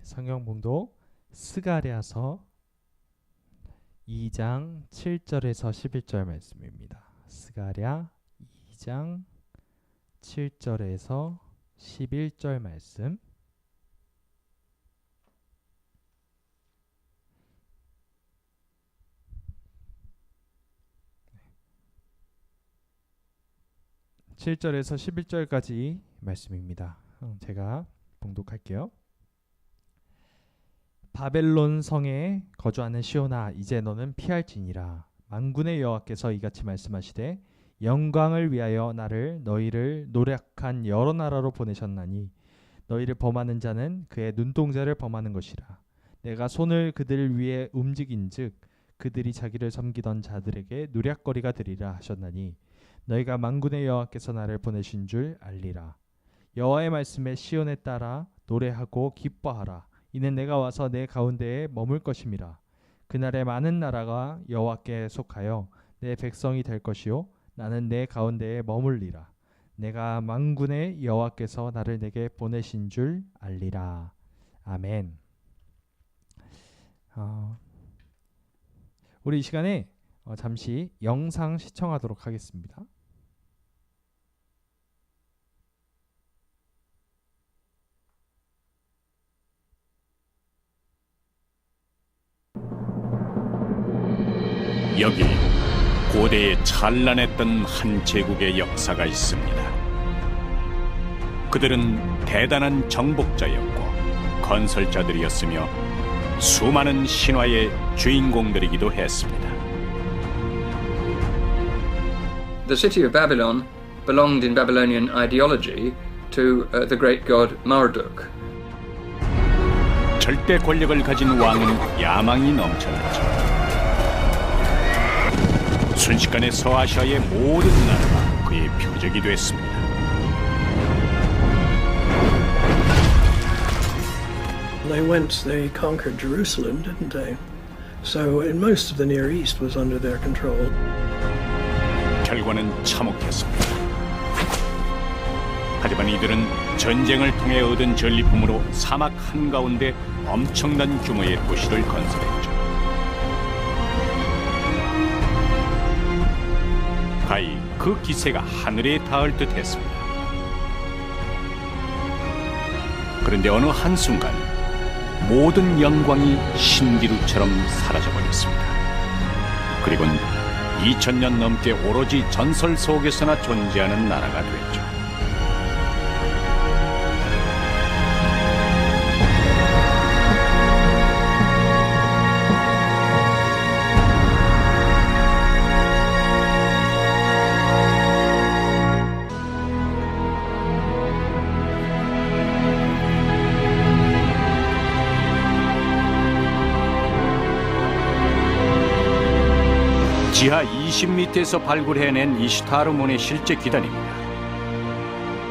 성경 봉독 스가랴서 2장 7절에서 11절 말씀입니다. 스가랴 2장 7절에서 11절 말씀. 네. 7절에서 11절까지 말씀입니다. 제가 봉독할게요. 바벨론 성에 거주하는 시온아, 이제 너는 피할지니라. 만군의 여호와께서 이같이 말씀하시되, 영광을 위하여 너희를 노력한 여러 나라로 보내셨나니 너희를 범하는 자는 그의 눈동자를 범하는 것이라. 내가 손을 그들 위에 움직인즉 그들이 자기를 섬기던 자들에게 노략거리가 되리라 하셨나니 너희가 만군의 여호와께서 나를 보내신 줄 알리라. 여호와의 말씀에 시온에 따라 노래하고 기뻐하라. 이는 내가 와서 내 가운데에 머물 것임이라. 그날에 많은 나라가 여호와께 속하여 내 백성이 될 것이요 나는 내 가운데에 머물리라. 내가 만군의 여호와께서 나를 내게 보내신 줄 알리라. 아멘. 우리 이 시간에 잠시 영상 시청하도록 하겠습니다. 여기 고대에 찬란했던 한 제국의 역사가 있습니다. 그들은 대단한 정복자였고 건설자들이었으며 수많은 신화의 주인공들이기도 했습니다. The city of Babylon belonged in Babylonian ideology to the great god Marduk. 절대 권력을 가진 왕은 야망이 넘쳐났죠. 순식간에 서아시아의 모든 나라가 그의 표적이 됐습니다. They conquered Jerusalem, didn't they? So in most of the Near East was under their control. 결과는 참혹했습니다. 하지만 이들은 전쟁을 통해 얻은 전리품으로 사막 한가운데 엄청난 규모의 도시를 건설했죠. 가히 그 기세가 하늘에 닿을 듯 했습니다. 그런데 어느 한순간 모든 영광이 신기루처럼 사라져버렸습니다. 그리고는 2000년 넘게 오로지 전설 속에서나 존재하는 나라가 됐죠. 지하 20m에서 발굴해낸 이슈타르몬의 실제 기단입니다.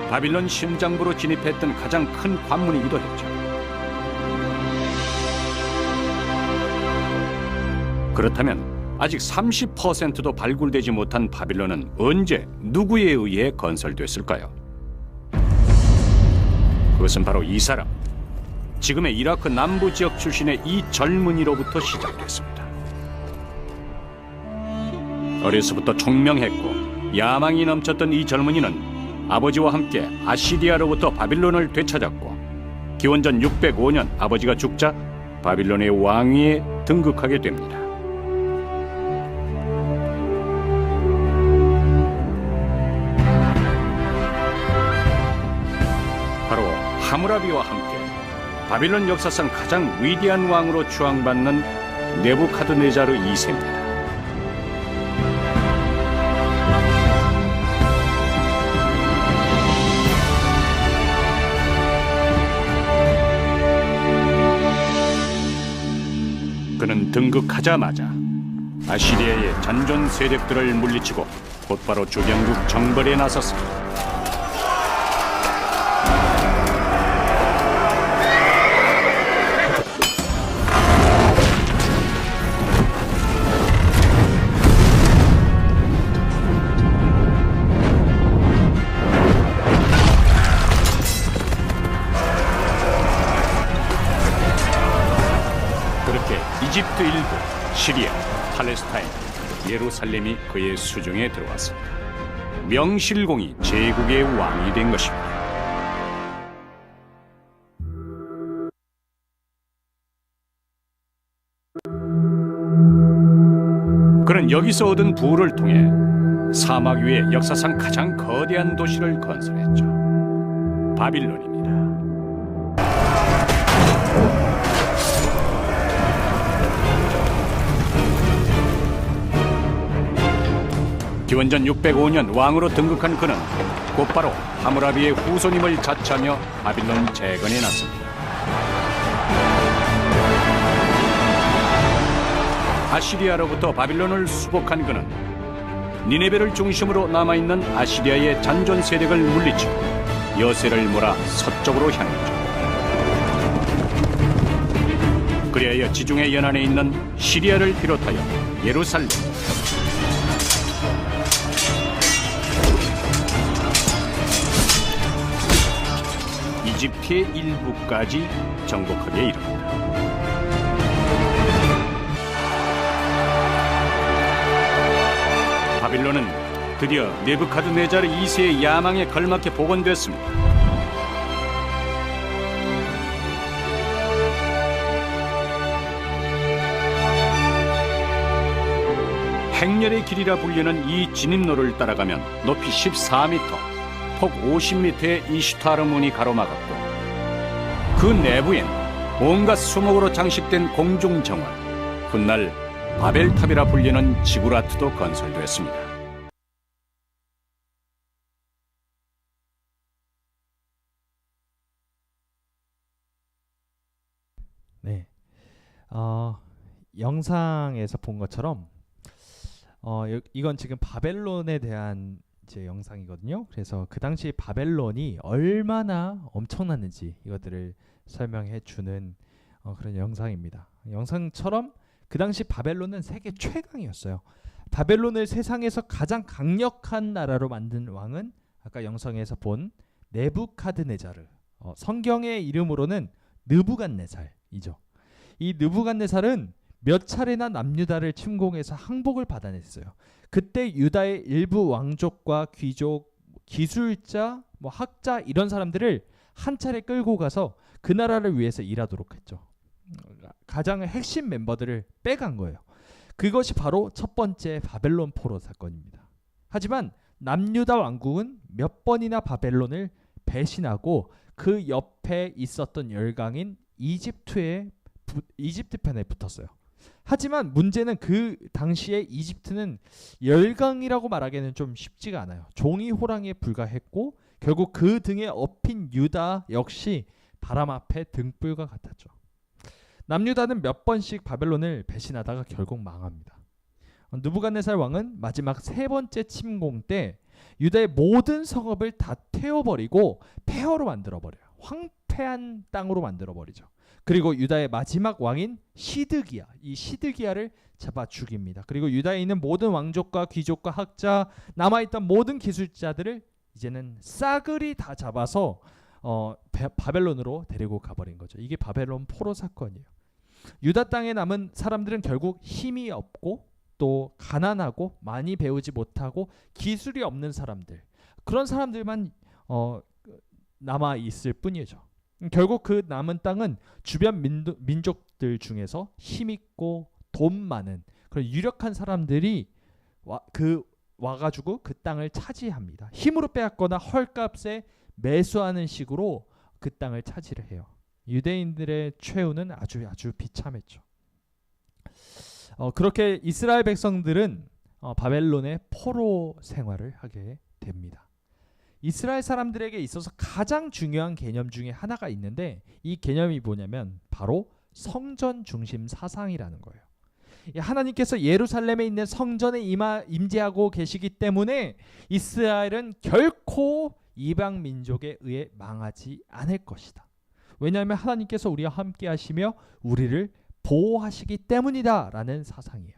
바빌론 심장부로 진입했던 가장 큰 관문이기도 했죠. 그렇다면 아직 30%도 발굴되지 못한 바빌론은 언제 누구에 의해 건설됐을까요? 그것은 바로 이 사람, 지금의 이라크 남부 지역 출신의 이 젊은이로부터 시작됐습니다. 어려서부터 총명했고 야망이 넘쳤던 이 젊은이는 아버지와 함께 아시리아로부터 바빌론을 되찾았고 기원전 605년 아버지가 죽자 바빌론의 왕위에 등극하게 됩니다. 바로 하무라비와 함께 바빌론 역사상 가장 위대한 왕으로 추앙받는 네부카드네자르 2세입니다. 그는 등극하자마자 아시리아의 잔존 세력들을 물리치고 곧바로 주변국 정벌에 나섰습니다. 이집트 일부, 시리아, 팔레스타인, 예루살렘이 그의 수중에 들어왔습니다. 명실공히 제국의 왕이 된 것입니다. 그는 여기서 얻은 부를 통해 사막 위에 역사상 가장 거대한 도시를 건설했죠. 바빌론입니다. 기원전 605년 왕으로 등극한 그는 곧바로 하무라비의 후손임을 자처하며 바빌론 재건해 놨습니다. 아시리아로부터 바빌론을 수복한 그는 니네베를 중심으로 남아있는 아시리아의 잔존 세력을 물리치고 여세를 몰아 서쪽으로 향했죠. 그리하여 지중해 연안에 있는 시리아를 비롯하여 예루살렘, 이집트의 일부까지 정복하게 이릅니다. 바빌론은 드디어 네부카드네자르 2세의 야망에 걸맞게 복원됐습니다. 행렬의 길이라 불리는 이 진입로를 따라가면 높이 14m, 폭 50m의 이슈타르 문이 가로막았고 그 내부엔 온갖 수목으로 장식된 공중정원, 훗날 바벨탑이라 불리는 지구라트도 건설됐습니다. 네, 영상에서 본 것처럼 이건 지금 바벨론에 대한 이제 영상이거든요. 그래서 그 당시 바벨론이 얼마나 엄청났는지 이것들을 설명해 주는 그런 영상입니다. 영상처럼 그 당시 바벨론은 세계 최강이었어요. 바벨론을 세상에서 가장 강력한 나라로 만든 왕은 아까 영상에서 본 네부카드네자르, 성경의 이름으로는 느부갓네살이죠. 이 느부갓네살은 몇 차례나 남유다를 침공해서 항복을 받아냈어요. 그때 유다의 일부 왕족과 귀족, 기술자, 학자 이런 사람들을 한 차례 끌고 가서 그 나라를 위해서 일하도록 했죠. 가장 핵심 멤버들을 빼간 거예요. 그것이 바로 첫 번째 바벨론 포로 사건입니다. 하지만 남유다 왕국은 몇 번이나 바벨론을 배신하고 그 옆에 있었던 열강인 이집트 편에 붙었어요. 하지만 문제는 그 당시에 이집트는 열강이라고 말하기에는 좀 쉽지가 않아요. 종이 호랑이에 불과했고 결국 그 등에 업힌 유다 역시 바람 앞에 등불과 같았죠. 남유다는 몇 번씩 바벨론을 배신하다가 결국 망합니다. 느부갓네살 왕은 마지막 세 번째 침공 때 유다의 모든 성읍을 다 태워버리고 폐허로 만들어버려요. 황폐한 땅으로 만들어버리죠. 그리고 유다의 마지막 왕인 시드기야, 이 시드기야를 잡아 죽입니다. 그리고 유다에 있는 모든 왕족과 귀족과 학자, 남아있던 모든 기술자들을 이제는 싸그리 다 잡아서 바벨론으로 데리고 가버린 거죠. 이게 바벨론 포로 사건이에요. 유다 땅에 남은 사람들은 결국 힘이 없고 또 가난하고 많이 배우지 못하고 기술이 없는 사람들, 그런 사람들만 남아 있을 뿐이죠. 결국 그 남은 땅은 주변 민족들 중에서 힘있고 돈 많은 그런 유력한 사람들이 와가지고 그 땅을 차지합니다. 힘으로 빼앗거나 헐값에 매수하는 식으로 그 땅을 차지를 해요. 유대인들의 최후는 아주 비참했죠. 그렇게 이스라엘 백성들은 바벨론의 포로 생활을 하게 됩니다. 이스라엘 사람들에게 있어서 가장 중요한 개념 중에 하나가 있는데 이 개념이 뭐냐면 바로 성전 중심 사상이라는 거예요. 하나님께서 예루살렘에 있는 성전에 임재하고 계시기 때문에 이스라엘은 결코 이방 민족에 의해 망하지 않을 것이다. 왜냐하면 하나님께서 우리와 함께 하시며 우리를 보호하시기 때문이다 라는 사상이에요.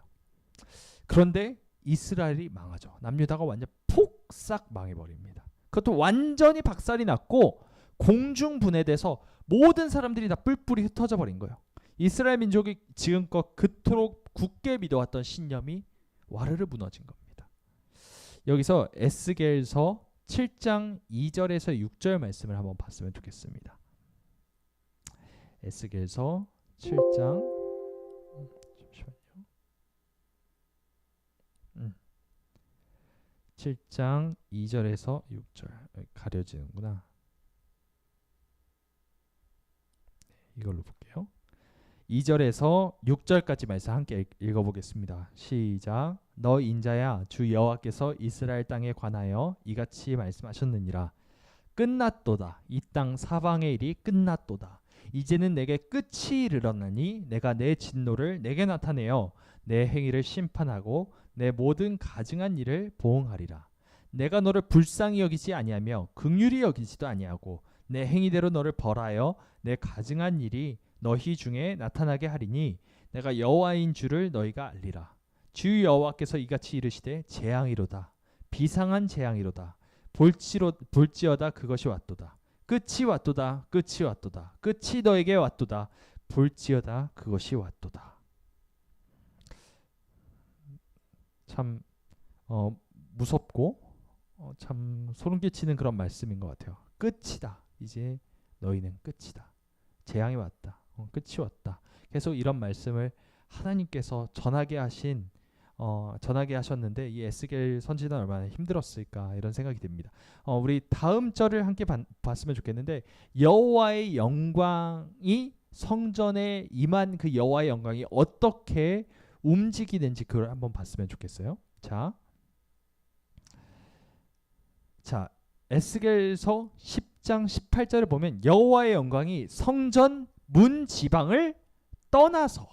그런데 이스라엘이 망하죠. 남유다가 완전 폭삭 망해버립니다. 그것도 완전히 박살이 났고 공중분해돼서 모든 사람들이 다 뿔뿔이 흩어져 버린 거예요. 이스라엘 민족이 지금껏 그토록 굳게 믿어왔던 신념이 와르르 무너진 겁니다. 여기서 에스겔서 7장 2절에서 6절 말씀을 한번 봤으면 좋겠습니다. 에스겔서 7장 7장 2절에서 6절 가려지는구나. 이걸로 볼게요. 2절에서 6절까지 말씀 함께 읽어보겠습니다. 시작. 너 인자야, 주 여호와께서 이스라엘 땅에 관하여 이같이 말씀하셨느니라. 끝났도다. 이 땅 사방의 일이 끝났도다. 이제는 내게 끝이 이르렀나니 내가 내 진노를 내게 나타내어 내 행위를 심판하고 내 모든 가증한 일을 보응하리라. 내가 너를 불쌍히 여기지 아니하며 긍휼히 여기지도 아니하고 내 행위대로 너를 벌하여 내 가증한 일이 너희 중에 나타나게 하리니 내가 여호와인 줄을 너희가 알리라. 주 여호와께서 이같이 이르시되 재앙이로다. 비상한 재앙이로다. 볼지어다 그것이 왔도다. 끝이 왔도다. 끝이 왔도다. 끝이 너에게 왔도다. 볼지어다 그것이 왔도다. 참 무섭고 참 소름 끼치는 그런 말씀인 것 같아요. 끝이다. 이제 너희는 끝이다. 재앙이 왔다. 끝이 왔다. 계속 이런 말씀을 하나님께서 전하게 하셨는데 이 에스겔 선지자는 얼마나 힘들었을까 이런 생각이 듭니다. 우리 다음 절을 함께 봤으면 좋겠는데 여호와의 영광이 성전에 임한 그 여호와의 영광이 어떻게 움직이는지 그걸 한번 봤으면 좋겠어요. 자 에스겔서 10장 18절을 보면 여호와의 영광이 성전 문 지방을 떠나서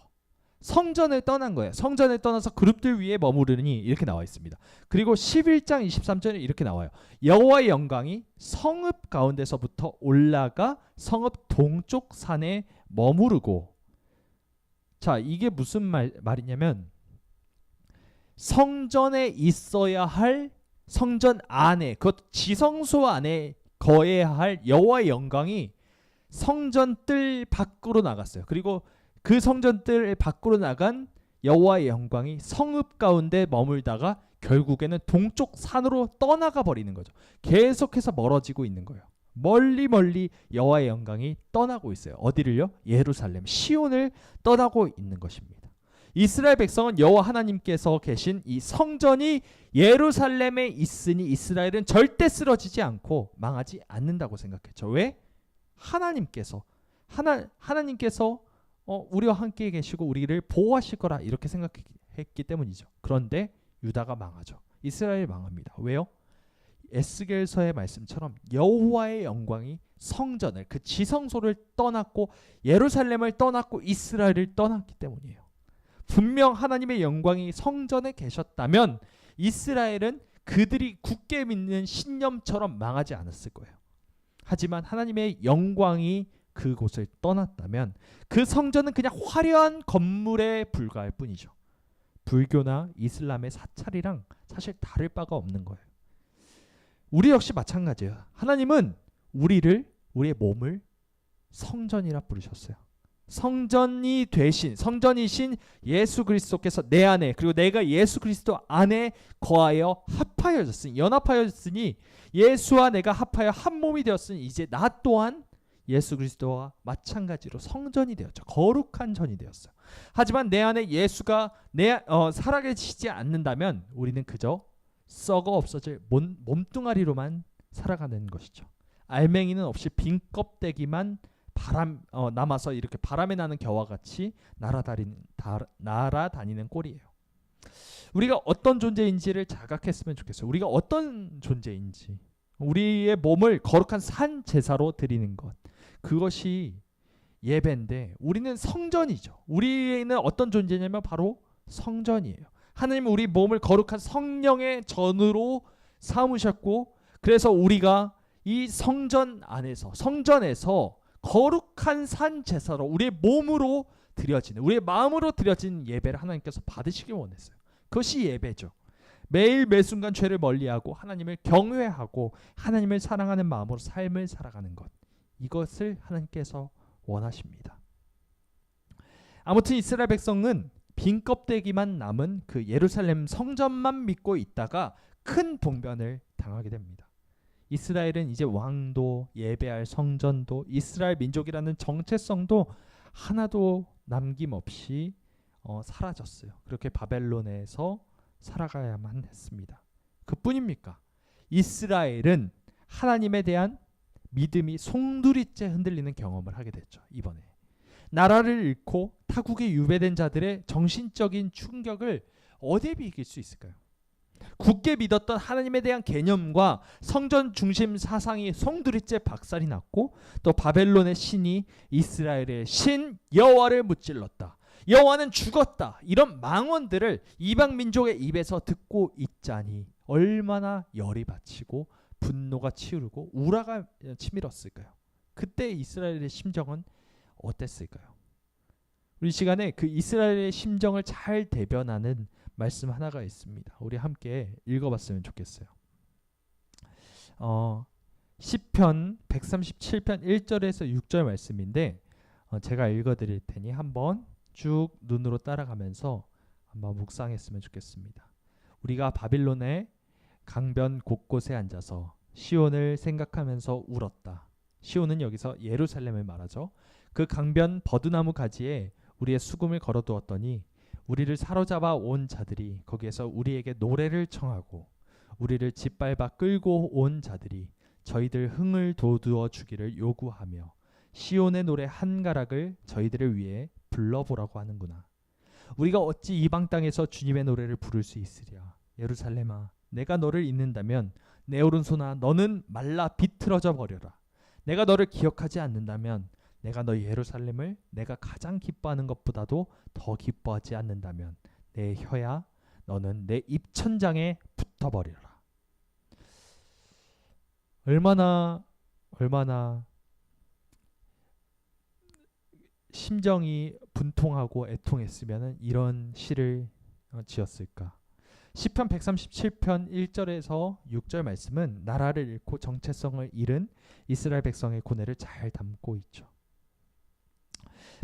성전을 떠난 거예요. 성전을 떠나서 그룹들 위에 머무르니 이렇게 나와 있습니다. 그리고 11장 23절에 이렇게 나와요. 여호와의 영광이 성읍 가운데서부터 올라가 성읍 동쪽 산에 머무르고. 자, 이게 무슨 말이냐면 성전에 있어야 할 성전 안에, 그것 지성소 안에 거해야 할 여호와의 영광이 성전 뜰 밖으로 나갔어요. 그리고 그 성전 뜰 밖으로 나간 여호와의 영광이 성읍 가운데 머물다가 결국에는 동쪽 산으로 떠나가 버리는 거죠. 계속해서 멀어지고 있는 거예요. 멀리 여호와의 영광이 떠나고 있어요. 어디를요? 예루살렘, 시온을 떠나고 있는 것입니다. 이스라엘 백성은 여호와 하나님께서 계신 이 성전이 예루살렘에 있으니 이스라엘은 절대 쓰러지지 않고 망하지 않는다고 생각했죠. 왜? 하나님께서 우리와 함께 계시고 우리를 보호하실 거라 이렇게 생각했기 때문이죠. 그런데 유다가 망하죠. 이스라엘이 망합니다. 왜요? 에스겔서의 말씀처럼 여호와의 영광이 성전을, 그 지성소를 떠났고 예루살렘을 떠났고 이스라엘을 떠났기 때문이에요. 분명 하나님의 영광이 성전에 계셨다면 이스라엘은 그들이 굳게 믿는 신념처럼 망하지 않았을 거예요. 하지만 하나님의 영광이 그곳을 떠났다면 그 성전은 그냥 화려한 건물에 불과할 뿐이죠. 불교나 이슬람의 사찰이랑 사실 다를 바가 없는 거예요. 우리 역시 마찬가지예요. 하나님은 우리의 몸을 성전이라 부르셨어요. 성전이신 예수 그리스도께서 내 안에, 그리고 내가 예수 그리스도 안에 거하여 연합하여졌으니 예수와 내가 합하여 한 몸이 되었으니 이제 나 또한 예수 그리스도와 마찬가지로 성전이 되었죠. 거룩한 전이 되었어요. 하지만 내 안에 예수가 살아계시지 않는다면 우리는 그저 썩어 없어질 몸뚱아리로만 살아가는 것이죠. 알맹이는 없이 빈 껍데기만 남아서 이렇게 바람에 나는 겨와 같이 날아다니는 꼴이에요. 우리가 어떤 존재인지를 자각했으면 좋겠어요. 우리가 어떤 존재인지, 우리의 몸을 거룩한 산 제사로 드리는 것, 그것이 예배인데 우리는 성전이죠. 우리는 어떤 존재냐면 바로 성전이에요. 하나님은 우리 몸을 거룩한 성령의 전으로 삼으셨고, 그래서 우리가 이 성전에서 거룩한 산 제사로 우리의 몸으로 드려지는, 우리의 마음으로 드려지는 예배를 하나님께서 받으시길 원했어요. 그것이 예배죠. 매일 매순간 죄를 멀리하고 하나님을 경외하고 하나님을 사랑하는 마음으로 삶을 살아가는 것, 이것을 하나님께서 원하십니다. 아무튼 이스라엘 백성은 빈 껍데기만 남은 그 예루살렘 성전만 믿고 있다가 큰 봉변을 당하게 됩니다. 이스라엘은 이제 왕도, 예배할 성전도, 이스라엘 민족이라는 정체성도 하나도 남김없이 사라졌어요. 그렇게 바벨론에서 살아가야만 했습니다. 그뿐입니까? 이스라엘은 하나님에 대한 믿음이 송두리째 흔들리는 경험을 하게 됐죠. 이번에 나라를 잃고 타국에 유배된 자들의 정신적인 충격을 어디에 비길 수 있을까요? 굳게 믿었던 하나님에 대한 개념과 성전 중심 사상이 송두리째 박살이 났고, 또 바벨론의 신이 이스라엘의 신 여호와를 무찔렀다, 여호와는 죽었다, 이런 망언들을 이방 민족의 입에서 듣고 있자니 얼마나 열이 받치고 분노가 치우르고 우라가 치밀었을까요? 그때 이스라엘의 심정은 어땠을까요? 우리 시간에 그 이스라엘의 심정을 잘 대변하는 말씀 하나가 있습니다. 우리 함께 읽어봤으면 좋겠어요. 시편 137편 1절에서 6절 말씀인데 제가 읽어드릴 테니 한번 쭉 눈으로 따라가면서 한번 묵상했으면 좋겠습니다. 우리가 바빌론의 강변 곳곳에 앉아서 시온을 생각하면서 울었다. 시온은 여기서 예루살렘을 말하죠. 그 강변 버드나무 가지에 우리의 수금을 걸어두었더니 우리를 사로잡아 온 자들이 거기에서 우리에게 노래를 청하고 우리를 짓밟아 끌고 온 자들이 저희들 흥을 돋우어 주기를 요구하며 시온의 노래 한 가락을 저희들을 위해 불러보라고 하는구나. 우리가 어찌 이방 땅에서 주님의 노래를 부를 수 있으랴. 예루살렘아, 내가 너를 잊는다면 내 오른손아 너는 말라 비틀어져 버려라. 내가 너를 기억하지 않는다면, 내가 너 예루살렘을 내가 가장 기뻐하는 것보다도 더 기뻐하지 않는다면 내 혀야 너는 내 입천장에 붙어버리라. 얼마나 심정이 분통하고 애통했으면 이런 시를 지었을까. 시편 137편 1절에서 6절 말씀은 나라를 잃고 정체성을 잃은 이스라엘 백성의 고뇌를 잘 담고 있죠.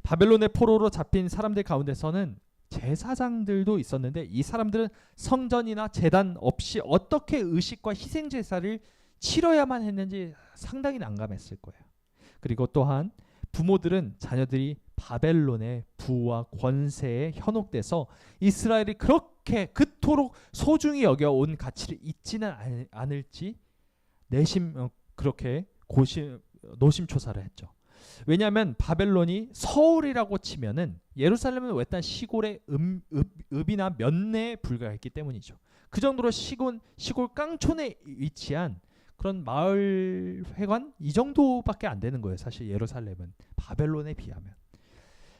바벨론의 포로로 잡힌 사람들 가운데서는 제사장들도 있었는데 이 사람들은 성전이나 제단 없이 어떻게 의식과 희생 제사를 치러야만 했는지 상당히 난감했을 거예요. 그리고 또한 부모들은 자녀들이 바벨론의 부와 권세에 현혹돼서 이스라엘이 그토록 소중히 여겨온 가치를 잊지는 않을지 그렇게 노심초사를 했죠. 왜냐하면 바벨론이 서울이라고 치면은 예루살렘은 외딴 시골의 읍이나 면내에 불과했기 때문이죠. 그 정도로 시골 깡촌에 위치한 그런 마을 회관 이 정도밖에 안 되는 거예요. 사실 예루살렘은 바벨론에 비하면.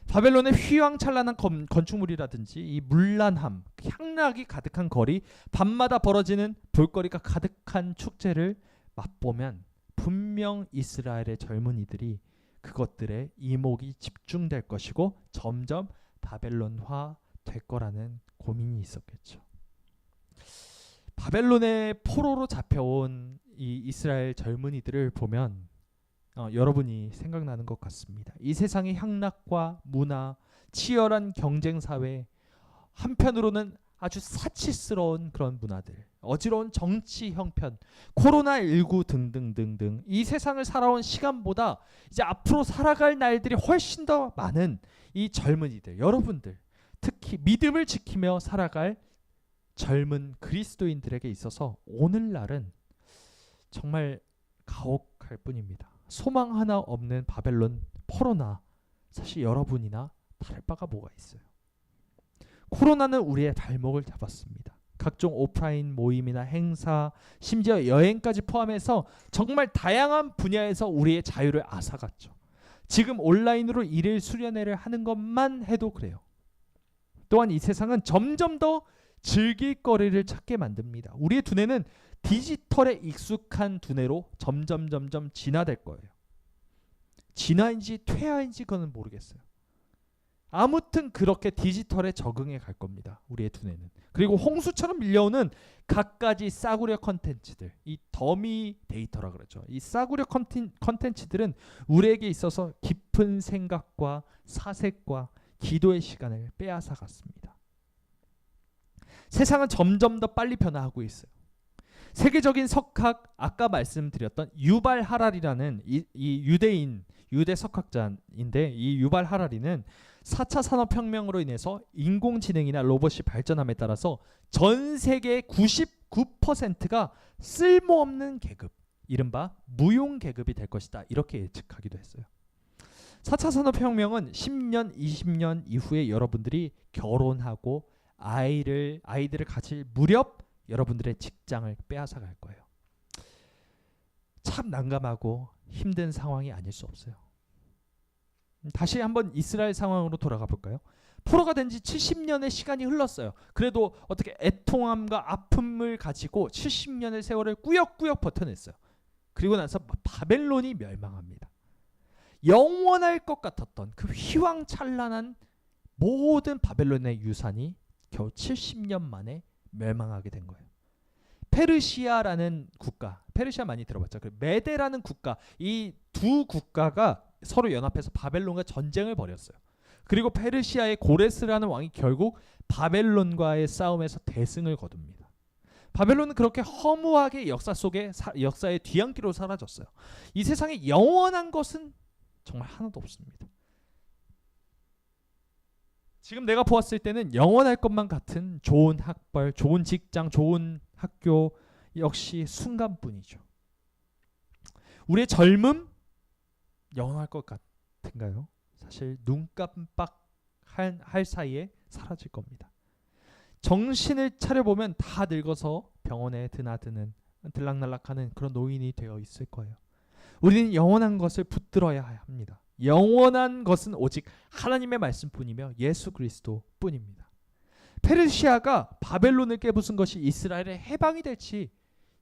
바벨론의 휘황찬란한 건축물이라든지 이 문란함, 향락이 가득한 거리, 밤마다 벌어지는 볼거리가 가득한 축제를 맛보면 분명 이스라엘의 젊은이들이 그것들에 이목이 집중될 것이고 점점 바벨론화 될 거라는 고민이 있었겠죠. 바벨론의 포로로 잡혀온 이 이스라엘 젊은이들을 보면 여러분이 생각나는 것 같습니다. 이 세상의 향락과 문화, 치열한 경쟁사회, 한편으로는 아주 사치스러운 그런 문화들, 어지러운 정치 형편, 코로나19 등등등등 이 세상을 살아온 시간보다 이제 앞으로 살아갈 날들이 훨씬 더 많은 이 젊은이들, 여러분들, 특히 믿음을 지키며 살아갈 젊은 그리스도인들에게 있어서 오늘날은 정말 가혹할 뿐입니다. 소망 하나 없는 바벨론 포로나 사실 여러분이나 다를 바가 뭐가 있어요. 코로나는 우리의 발목을 잡았습니다. 각종 오프라인 모임이나 행사, 심지어 여행까지 포함해서 정말 다양한 분야에서 우리의 자유를 앗아갔죠. 지금 온라인으로 일일 수련회를 하는 것만 해도 그래요. 또한 이 세상은 점점 더 즐길 거리를 찾게 만듭니다. 우리의 두뇌는 디지털에 익숙한 두뇌로 점점 진화될 거예요. 진화인지 퇴화인지 그건 모르겠어요. 아무튼 그렇게 디지털에 적응해 갈 겁니다. 우리의 두뇌는. 그리고 홍수처럼 밀려오는 갖가지 싸구려 컨텐츠들, 이 더미 데이터라 그러죠. 이 싸구려 컨텐츠들은 우리에게 있어서 깊은 생각과 사색과 기도의 시간을 빼앗아 갔습니다. 세상은 점점 더 빨리 변화하고 있어요. 세계적인 석학, 아까 말씀드렸던 유발 하라리라는 이 유대 석학자인데, 이 유발 하라리는 4차 산업혁명으로 인해서 인공지능이나 로봇이 발전함에 따라서 전 세계의 99%가 쓸모없는 계급, 이른바 무용 계급이 될 것이다, 이렇게 예측하기도 했어요. 4차 산업혁명은 10년, 20년 이후에 여러분들이 결혼하고 아이들을 가질 무렵 여러분들의 직장을 빼앗아 갈 거예요. 참 난감하고 힘든 상황이 아닐 수 없어요. 다시 한번 이스라엘 상황으로 돌아가 볼까요? 포로가 된 지 70년의 시간이 흘렀어요. 그래도 어떻게 애통함과 아픔을 가지고 70년의 세월을 꾸역꾸역 버텨냈어요. 그리고 나서 바벨론이 멸망합니다. 영원할 것 같았던 그 휘황찬란한 모든 바벨론의 유산이 겨우 70년 만에 멸망하게 된 거예요. 페르시아라는 국가, 페르시아 많이 들어봤죠. 메데라는 국가, 이 두 국가가 서로 연합해서 바벨론과 전쟁을 벌였어요. 그리고 페르시아의 고레스라는 왕이 결국 바벨론과의 싸움에서 대승을 거둡니다. 바벨론은 그렇게 허무하게 역사의 뒤안기로 사라졌어요. 이 세상에 영원한 것은 정말 하나도 없습니다. 지금 내가 보았을 때는 영원할 것만 같은 좋은 학벌, 좋은 직장, 좋은 학교 역시 순간뿐이죠. 우리의 젊음 영원할 것 같은가요? 사실 눈 깜빡할 사이에 사라질 겁니다. 정신을 차려보면 다 늙어서 병원에 드나드는 들락날락하는 그런 노인이 되어 있을 거예요. 우리는 영원한 것을 붙들어야 합니다. 영원한 것은 오직 하나님의 말씀뿐이며 예수 그리스도뿐입니다. 페르시아가 바벨론을 깨부순 것이 이스라엘의 해방이 될지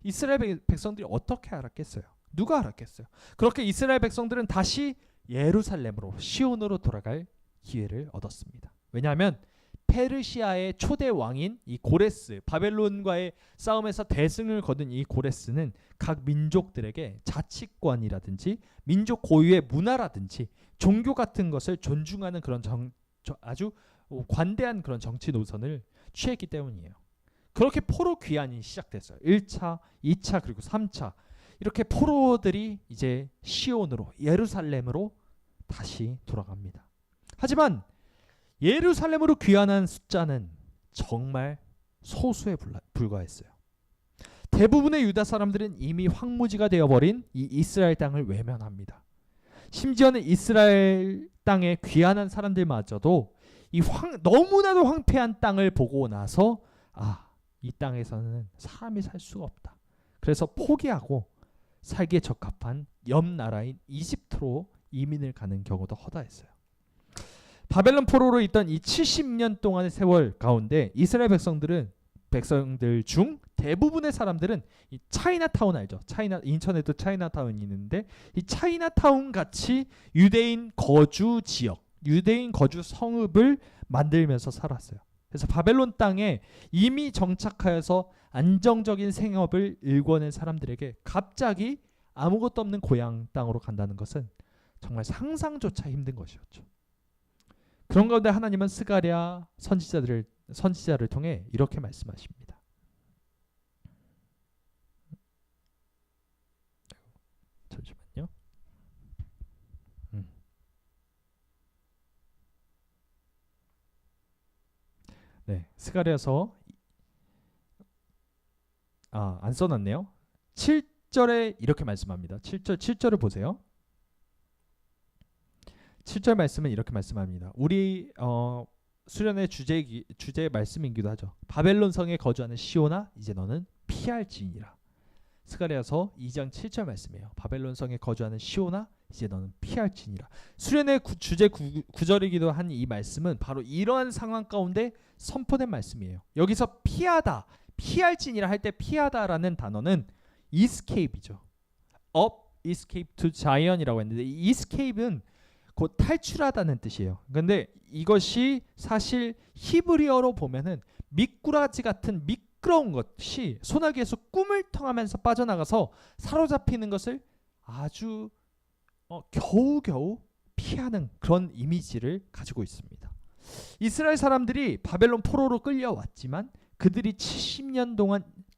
이스라엘 백성들이 어떻게 알았겠어요? 누가 알았겠어요? 그렇게 이스라엘 백성들은 다시 예루살렘으로, 시온으로 돌아갈 기회를 얻었습니다. 왜냐하면 페르시아의 초대 왕인 이 고레스, 바벨론과의 싸움에서 대승을 거둔 이 고레스는 각 민족들에게 자치권이라든지 민족 고유의 문화라든지 종교 같은 것을 존중하는 그런 아주 관대한 그런 정치 노선을 취했기 때문이에요. 그렇게 포로 귀환이 시작됐어요. 1차, 2차 그리고 3차. 이렇게 포로들이 이제 시온으로, 예루살렘으로 다시 돌아갑니다. 하지만 예루살렘으로 귀환한 숫자는 정말 소수에 불과했어요. 대부분의 유다 사람들은 이미 황무지가 되어버린 이 이스라엘 땅을 외면합니다. 심지어는 이스라엘 땅에 귀환한 사람들마저도 이 너무나도 황폐한 땅을 보고 나서 이 땅에서는 사람이 살 수가 없다. 그래서 포기하고 살기에 적합한 옆 나라인 이집트로 이민을 가는 경우도 허다했어요. 바벨론 포로로 있던 이 70년 동안의 세월 가운데 이스라엘 백성들 중 대부분의 사람들은 이 차이나타운 알죠? 인천에도 차이나타운이 있는데 이 차이나타운 같이 유대인 거주 지역, 유대인 거주 성읍을 만들면서 살았어요. 그래서 바벨론 땅에 이미 정착하여서 안정적인 생업을 일궈낸 사람들에게 갑자기 아무것도 없는 고향 땅으로 간다는 것은 정말 상상조차 힘든 것이었죠. 그런 가운데 하나님은 스가랴 선지자를 통해 이렇게 말씀하십니다. 잠시만요. 네, 스가랴서 안 써놨네요. 7절에 이렇게 말씀합니다. 7절을 보세요. 7절 말씀은 이렇게 말씀합니다. 우리 수련의 주제 말씀이기도 하죠. 바벨론 성에 거주하는 시온아, 이제 너는 피할지니라. 스가랴서 2장 7절 말씀이에요. 바벨론 성에 거주하는 시온아, 이제 너는 피할지니라. 수련의 주제 구절이기도 한 이 말씀은 바로 이러한 상황 가운데 선포된 말씀이에요. 여기서 피하다, 피할지니라 할 때 피하다라는 단어는 escape이죠. escape to Zion이라고 했는데 이 escape는 곧 탈출하다는 뜻이에요. 그런데 이것이 사실 히브리어로 보면은 미꾸라지 같은 미끄러운 것이 소나기에서 꿈을 통하면서 빠져나가서 사로잡히는 것을 아주 겨우겨우 피하는 그런 이미지를 가지고 있습니다. 이스라엘 사람들이 바벨론 포로로 끌려왔지만 그들이 70년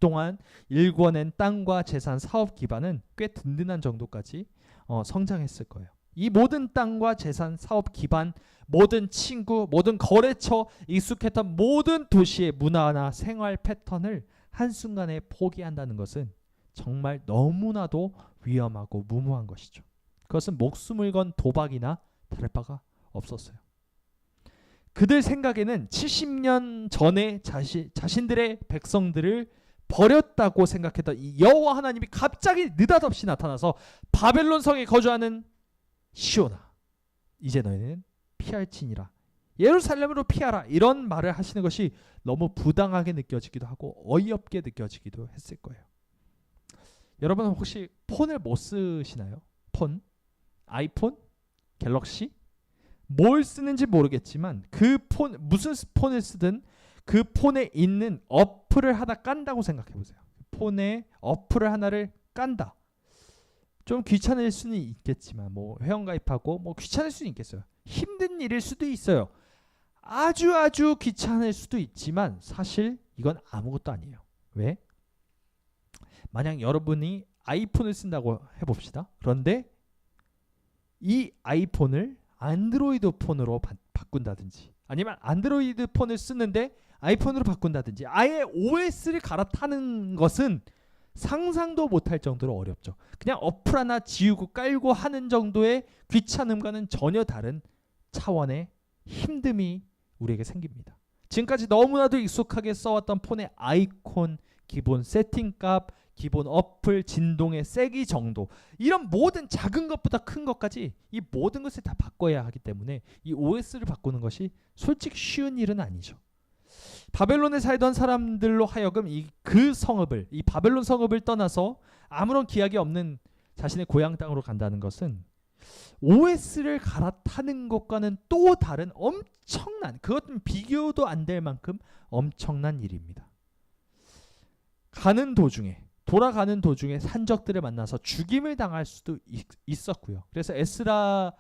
동안 일궈낸 땅과 재산, 사업 기반은 꽤 든든한 정도까지 성장했을 거예요. 이 모든 땅과 재산, 사업 기반, 모든 친구, 모든 거래처, 익숙했던 모든 도시의 문화나 생활 패턴을 한순간에 포기한다는 것은 정말 너무나도 위험하고 무모한 것이죠. 그것은 목숨을 건 도박이나 다를 바가 없었어요. 그들 생각에는 70년 전에 자신들의 백성들을 버렸다고 생각했던 이 여호와 하나님이 갑자기 느닷없이 나타나서 바벨론 성에 거주하는 시온아, 이제 너희는 피할지니라, 예루살렘으로 피하라, 이런 말을 하시는 것이 너무 부당하게 느껴지기도 하고 어이없게 느껴지기도 했을 거예요. 여러분 혹시 폰을 못 쓰시나요? 폰? 아이폰? 갤럭시? 뭘 쓰는지 모르겠지만 그 폰, 무슨 폰을 쓰든 그 폰에 있는 어플을 하나 깐다고 생각해 보세요. 폰에 어플을 하나를 깐다. 좀 귀찮을 수는 있겠지만 뭐 회원가입하고 뭐 귀찮을 수는 있겠어요. 힘든 일일 수도 있어요. 아주 귀찮을 수도 있지만 사실 이건 아무것도 아니에요. 왜? 만약 여러분이 아이폰을 쓴다고 해봅시다. 그런데 이 아이폰을 안드로이드 폰으로 바꾼다든지, 아니면 안드로이드 폰을 쓰는데 아이폰으로 바꾼다든지, 아예 OS를 갈아타는 것은 상상도 못할 정도로 어렵죠. 그냥 어플 하나 지우고 깔고 하는 정도의 귀찮음과는 전혀 다른 차원의 힘듦이 우리에게 생깁니다. 지금까지 너무나도 익숙하게 써왔던 폰의 아이콘, 기본 세팅값, 기본 어플, 진동의 세기 정도, 이런 모든 작은 것보다 큰 것까지 이 모든 것을 다 바꿔야 하기 때문에 이 OS를 바꾸는 것이 솔직히 쉬운 일은 아니죠. 바벨론에 살던 사람들로 하여금 이 바벨론 성읍을 떠나서 아무런 기약이 없는 자신의 고향 땅으로 간다는 것은 OS를 갈아타는 것과는 또 다른 엄청난, 그것은 비교도 안 될 만큼 엄청난 일입니다. 돌아가는 도중에 산적들을 만나서 죽임을 당할 수도 있었고요. 그래서 에스라는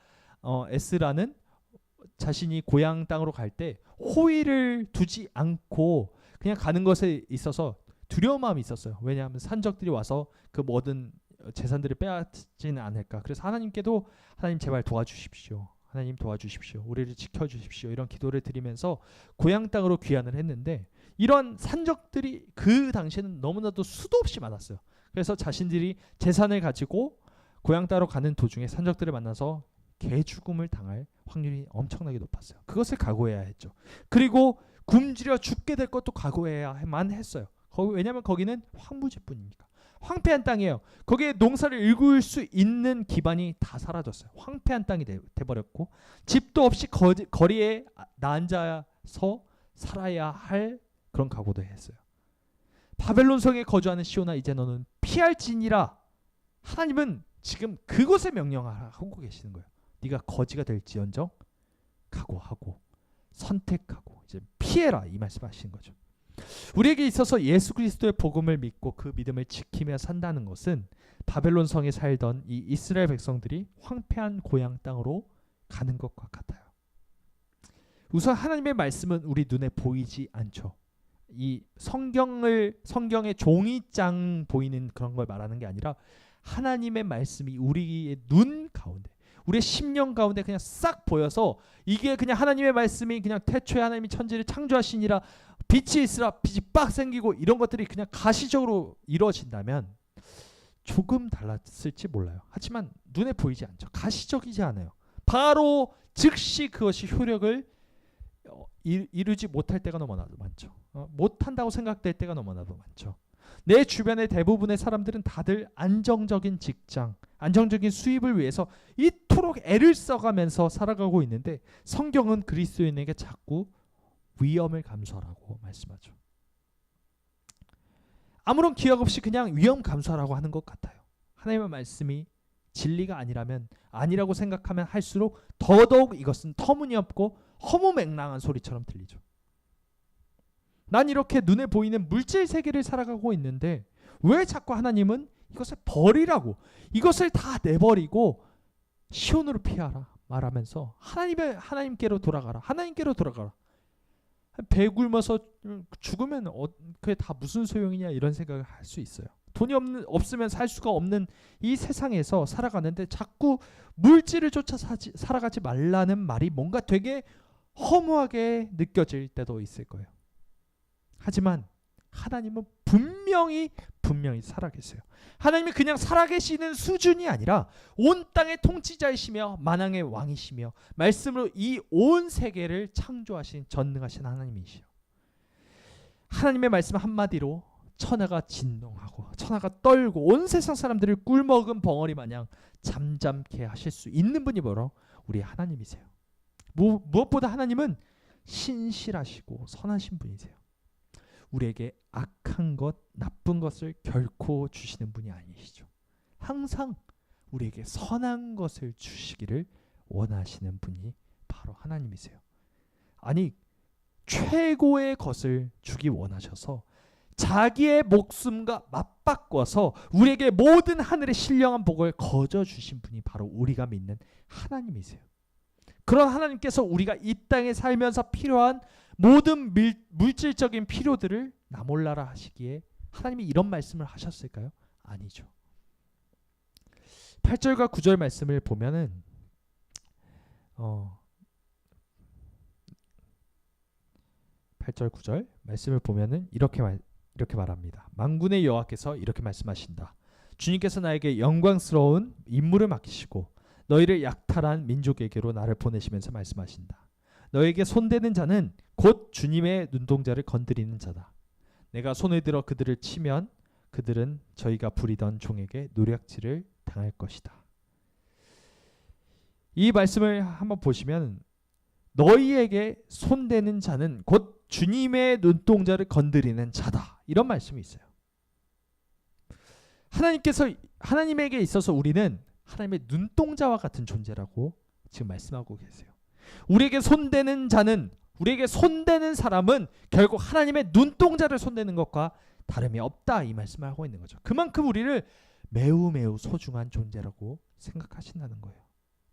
자신이 고향 땅으로 갈 때 호의를 두지 않고 그냥 가는 것에 있어서 두려운 마음이 있었어요. 왜냐하면 산적들이 와서 그 모든 재산들을 빼앗지는 않을까. 그래서 하나님께도 하나님 제발 도와주십시오. 하나님 도와주십시오. 우리를 지켜주십시오. 이런 기도를 드리면서 고향 땅으로 귀환을 했는데, 이런 산적들이 그 당시에는 너무나도 수도 없이 많았어요. 그래서 자신들이 재산을 가지고 고향 땅으로 가는 도중에 산적들을 만나서 개죽음을 당할 확률이 엄청나게 높았어요. 그것을 각오해야 했죠. 그리고 굶주려 죽게 될 것도 각오해야만 했어요. 왜냐하면 거기는 황무지뿐이니까. 황폐한 땅이에요. 거기에 농사를 일구을 수 있는 기반이 다 사라졌어요. 황폐한 땅이 돼버렸고, 집도 없이 거리에 앉아서 살아야 할 그런 각오도 했어요. 바벨론 성에 거주하는 시온아, 이제 너는 피할지니라. 하나님은 지금 그곳에 명령하고 계시는 거예요. 네가 거지가 될지언정 각오하고 선택하고 이제 피해라, 이 말씀하시는 거죠. 우리에게 있어서 예수 그리스도의 복음을 믿고 그 믿음을 지키며 산다는 것은 바벨론 성에 살던 이 이스라엘 백성들이 황폐한 고향 땅으로 가는 것과 같아요. 우선 하나님의 말씀은 우리 눈에 보이지 않죠. 이 성경의 종이장 보이는 그런 걸 말하는 게 아니라 하나님의 말씀이 우리의 눈 가운데, 우리의 심령 가운데 그냥 싹 보여서, 이게 그냥 하나님의 말씀이 그냥 태초에 하나님이 천지를 창조하시니라 빛이 있으라 빛이 빡 생기고 이런 것들이 그냥 가시적으로 이루어진다면 조금 달랐을지 몰라요. 하지만 눈에 보이지 않죠. 가시적이지 않아요. 바로 즉시 그것이 효력을 이루지 못할 때가 너무나도 많죠. 못한다고 생각될 때가 너무나도 많죠. 내 주변의 대부분의 사람들은 다들 안정적인 직장, 안정적인 수입을 위해서 이토록 애를 써가면서 살아가고 있는데, 성경은 그리스도인에게 자꾸 위험을 감수하라고 말씀하죠. 아무런 기약 없이 그냥 위험 감수하라고 하는 것 같아요. 하나님의 말씀이 진리가 아니라고 생각하면 할수록 더더욱 이것은 터무니없고 허무맹랑한 소리처럼 들리죠. 난 이렇게 눈에 보이는 물질 세계를 살아가고 있는데 왜 자꾸 하나님은 이것을 버리라고, 이것을 다 내버리고 시온으로 피하라, 말하면서 하나님께로 돌아가라. 하나님께로 돌아가라. 배 굶어서 죽으면 그게 다 무슨 소용이냐 이런 생각을 할 수 있어요. 돈이 없으면 살 수가 없는 이 세상에서 살아가는데 자꾸 물질을 쫓아 살아가지 말라는 말이 뭔가 되게 허무하게 느껴질 때도 있을 거예요. 하지만 하나님은 분명히 살아계세요. 하나님이 그냥 살아계시는 수준이 아니라 온 땅의 통치자이시며 만왕의 왕이시며 말씀으로 이 온 세계를 창조하신 전능하신 하나님이시요. 하나님의 말씀 한마디로 천하가 진동하고 천하가 떨고 온 세상 사람들을 꿀먹은 벙어리 마냥 잠잠케 하실 수 있는 분이 바로 우리 하나님이세요. 무엇보다 하나님은 신실하시고 선하신 분이세요. 우리에게 악한 것, 나쁜 것을 결코 주시는 분이 아니시죠. 항상 우리에게 선한 것을 주시기를 원하시는 분이 바로 하나님이세요. 아니, 최고의 것을 주기 원하셔서 자기의 목숨과 맞바꿔서 우리에게 모든 하늘의 신령한 복을 거저 주신 분이 바로 우리가 믿는 하나님이세요. 그런 하나님께서 우리가 이 땅에 살면서 필요한 모든 물질적인 필요들을 나 몰라라 하시기에 하나님이 이런 말씀을 하셨을까요? 아니죠. 8절과 9절 말씀을 보면은 8절 9절 말씀을 보면은 이렇게 말합니다. 만군의 여호와께서 이렇게 말씀하신다. 주님께서 나에게 영광스러운 임무를 맡기시고 너희를 약탈한 민족에게로 나를 보내시면서 말씀하신다. 너에게 손대는 자는 곧 주님의 눈동자를 건드리는 자다. 내가 손을 들어 그들을 치면 그들은 저희가 부리던 종에게 노략질을 당할 것이다. 이 말씀을 한번 보시면 너희에게 손대는 자는 곧 주님의 눈동자를 건드리는 자다. 이런 말씀이 있어요. 하나님에게 있어서 우리는 하나님의 눈동자와 같은 존재라고 지금 말씀하고 계세요. 우리에게 손대는 자는, 우리에게 손대는 사람은 결국 하나님의 눈동자를 손대는 것과 다름이 없다, 이 말씀을 하고 있는 거죠. 그만큼 우리를 매우 소중한 존재라고 생각하신다는 거예요.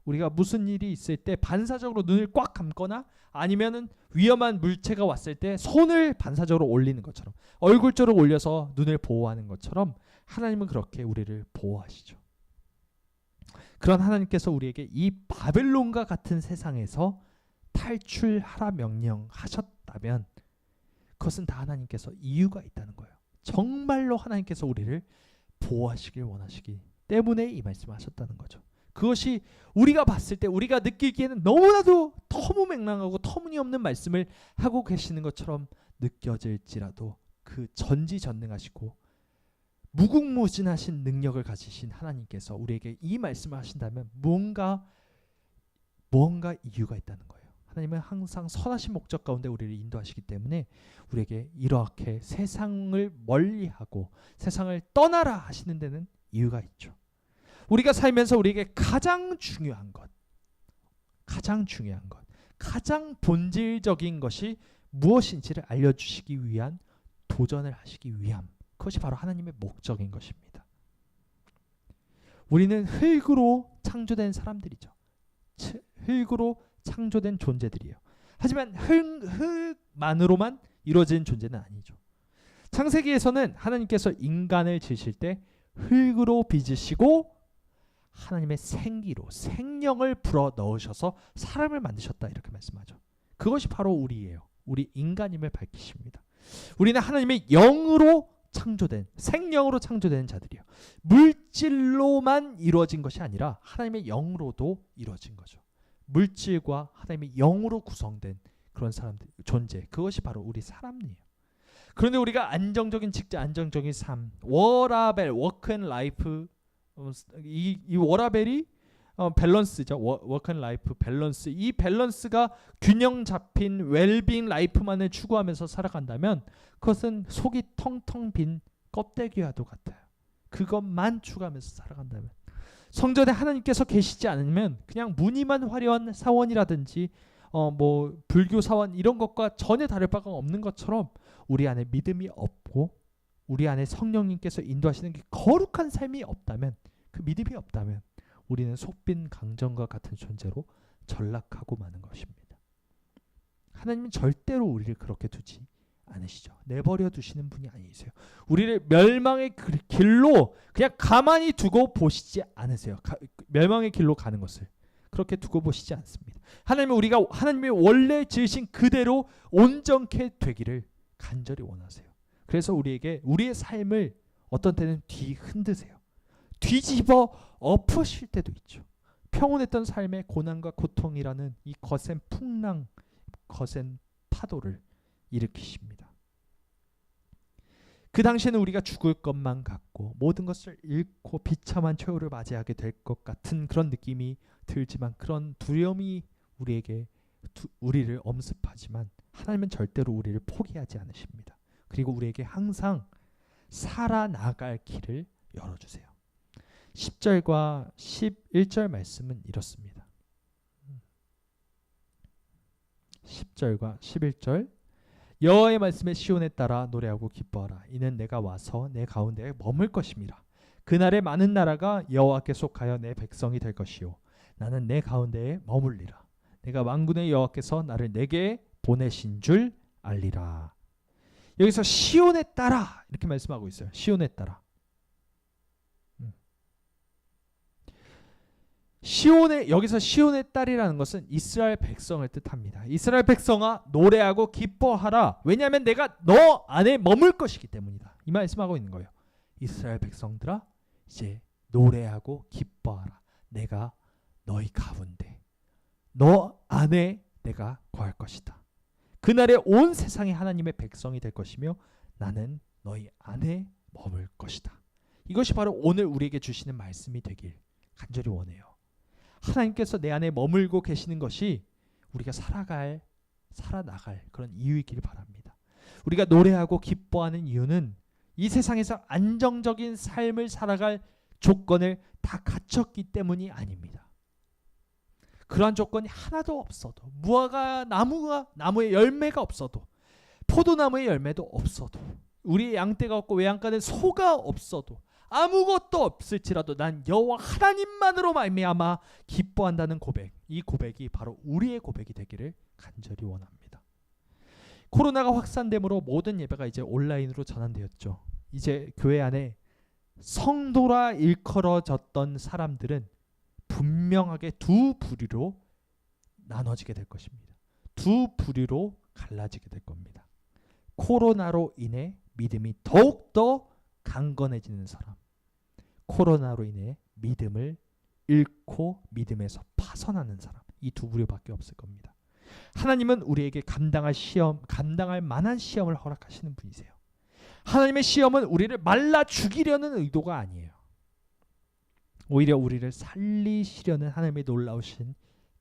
우리가 무슨 일이 있을 때 반사적으로 눈을 꽉 감거나 아니면은 위험한 물체가 왔을 때 손을 반사적으로 올리는 것처럼, 얼굴 쪽으로 올려서 눈을 보호하는 것처럼 하나님은 그렇게 우리를 보호하시죠. 그런 하나님께서 우리에게 이 바벨론과 같은 세상에서 탈출하라 명령하셨다면 그것은 다 하나님께서 이유가 있다는 거예요. 정말로 하나님께서 우리를 보호하시길 원하시기 때문에 이 말씀을 하셨다는 거죠. 그것이 우리가 봤을 때 우리가 느끼기에는 너무나도 터무맹랑하고 터무니없는 말씀을 하고 계시는 것처럼 느껴질지라도 그 전지전능하시고 무궁무진하신 능력을 가지신 하나님께서 우리에게 이 말씀을 하신다면 뭔가 이유가 있다는 거예요. 하나님은 항상 선하신 목적 가운데 우리를 인도하시기 때문에 우리에게 이렇게 세상을 멀리하고 세상을 떠나라 하시는 데는 이유가 있죠. 우리가 살면서 우리에게 가장 중요한 것, 가장 본질적인 것이 무엇인지를 알려주시기 위한 도전을 하시기 위함, 그것이 바로 하나님의 목적인 것입니다. 우리는 흙으로 창조된 사람들이죠. 흙으로 창조된 존재들이에요. 하지만 흙만으로만 이루어진 존재는 아니죠. 창세기에서는 하나님께서 인간을 지으실 때 흙으로 빚으시고 하나님의 생기로 생명을 불어 넣으셔서 사람을 만드셨다, 이렇게 말씀하죠. 그것이 바로 우리예요. 우리 인간임을 밝히십니다. 우리는 하나님의 영으로 창조된, 생명으로 창조된 자들이요. 물질로만 이루어진 것이 아니라 하나님의 영으로도 이루어진 거죠. 물질과 하나님의 영으로 구성된 그런 사람들, 존재, 그것이 바로 우리 사람이에요. 그런데 우리가 안정적인 직장, 안정적인 삶, 워라벨, 워크 앤 라이프, 이 워라벨이 밸런스죠. 워크 앤 라이프 밸런스, 이 밸런스가 균형 잡힌 웰빙 라이프만을 추구하면서 살아간다면 그것은 속이 텅텅 빈 껍데기와도 같아요. 그것만 추구하면서 살아간다면, 성전에 하나님께서 계시지 않으면 그냥 무늬만 화려한 사원이라든지 불교 사원 이런 것과 전혀 다를 바가 없는 것처럼 우리 안에 믿음이 없고 우리 안에 성령님께서 인도하시는 게 거룩한 삶이 없다면, 그 믿음이 없다면 우리는 속빈 강정과 같은 존재로 전락하고 마는 것입니다. 하나님은 절대로 우리를 그렇게 두지 않으시죠. 내버려 두시는 분이 아니세요. 우리를 멸망의 길로 그냥 가만히 두고 보시지 않으세요. 멸망의 길로 가는 것을 그렇게 두고 보시지 않습니다. 하나님은 우리가 하나님이 원래 지으신 그대로 온전케 되기를 간절히 원하세요. 그래서 우리에게 우리의 삶을 어떤 때는 뒤흔드세요. 뒤집어 엎으실 때도 있죠. 평온했던 삶의 고난과 고통이라는 이 거센 풍랑, 거센 파도를 일으키십니다. 그 당시에는 우리가 죽을 것만 같고 모든 것을 잃고 비참한 최후를 맞이하게 될 것 같은 그런 느낌이 들지만, 그런 두려움이 우리를 엄습하지만 하나님은 절대로 우리를 포기하지 않으십니다. 그리고 우리에게 항상 살아나갈 길을 열어주세요. 10절과 11절 말씀은 이렇습니다. 10절과 11절 여호와의 말씀에 시온에 따라 노래하고 기뻐하라. 이는 내가 와서 내 가운데에 머물 것임이라. 그날에 많은 나라가 여호와께 속하여 내 백성이 될 것이요 나는 내 가운데에 머물리라. 내가 만군의 여호와께서 나를 내게 보내신 줄 알리라. 여기서 시온에 따라 이렇게 말씀하고 있어요. 시온에 따라. 여기서 시온의 딸이라는 것은 이스라엘 백성을 뜻합니다. 이스라엘 백성아 노래하고 기뻐하라. 왜냐하면 내가 너 안에 머물 것이기 때문이다. 이 말씀하고 있는 거예요. 이스라엘 백성들아 이제 노래하고 기뻐하라. 내가 너희 가운데 너 안에 내가 거할 것이다. 그날에 온 세상이 하나님의 백성이 될 것이며 나는 너희 안에 머물 것이다. 이것이 바로 오늘 우리에게 주시는 말씀이 되길 간절히 원해요. 하나님께서 내 안에 머물고 계시는 것이 우리가 살아나갈 그런 이유이길 바랍니다. 우리가 노래하고 기뻐하는 이유는 이 세상에서 안정적인 삶을 살아갈 조건을 다 갖췄기 때문이 아닙니다. 그러한 조건이 하나도 없어도, 무화과 나무의 열매가 없어도, 포도나무의 열매도 없어도, 우리의 양떼가 없고 외양간에 소가 없어도, 아무것도 없을지라도 난 여호와 하나님만으로 말미암아 기뻐한다는 고백, 이 고백이 바로 우리의 고백이 되기를 간절히 원합니다. 코로나가 확산됨으로 모든 예배가 이제 온라인으로 전환되었죠. 이제 교회 안에 성도라 일컬어졌던 사람들은 분명하게 두 부류로 나눠지게 될 것입니다. 두 부류로 갈라지게 될 겁니다. 코로나로 인해 믿음이 더욱더 강건해지는 사람, 코로나로 인해 믿음을 잃고 믿음에서 파선하는 사람, 이 두 부류밖에 없을 겁니다. 하나님은 우리에게 감당할 만한 시험을 허락하시는 분이세요. 하나님의 시험은 우리를 말라 죽이려는 의도가 아니에요. 오히려 우리를 살리시려는 하나님의 놀라우신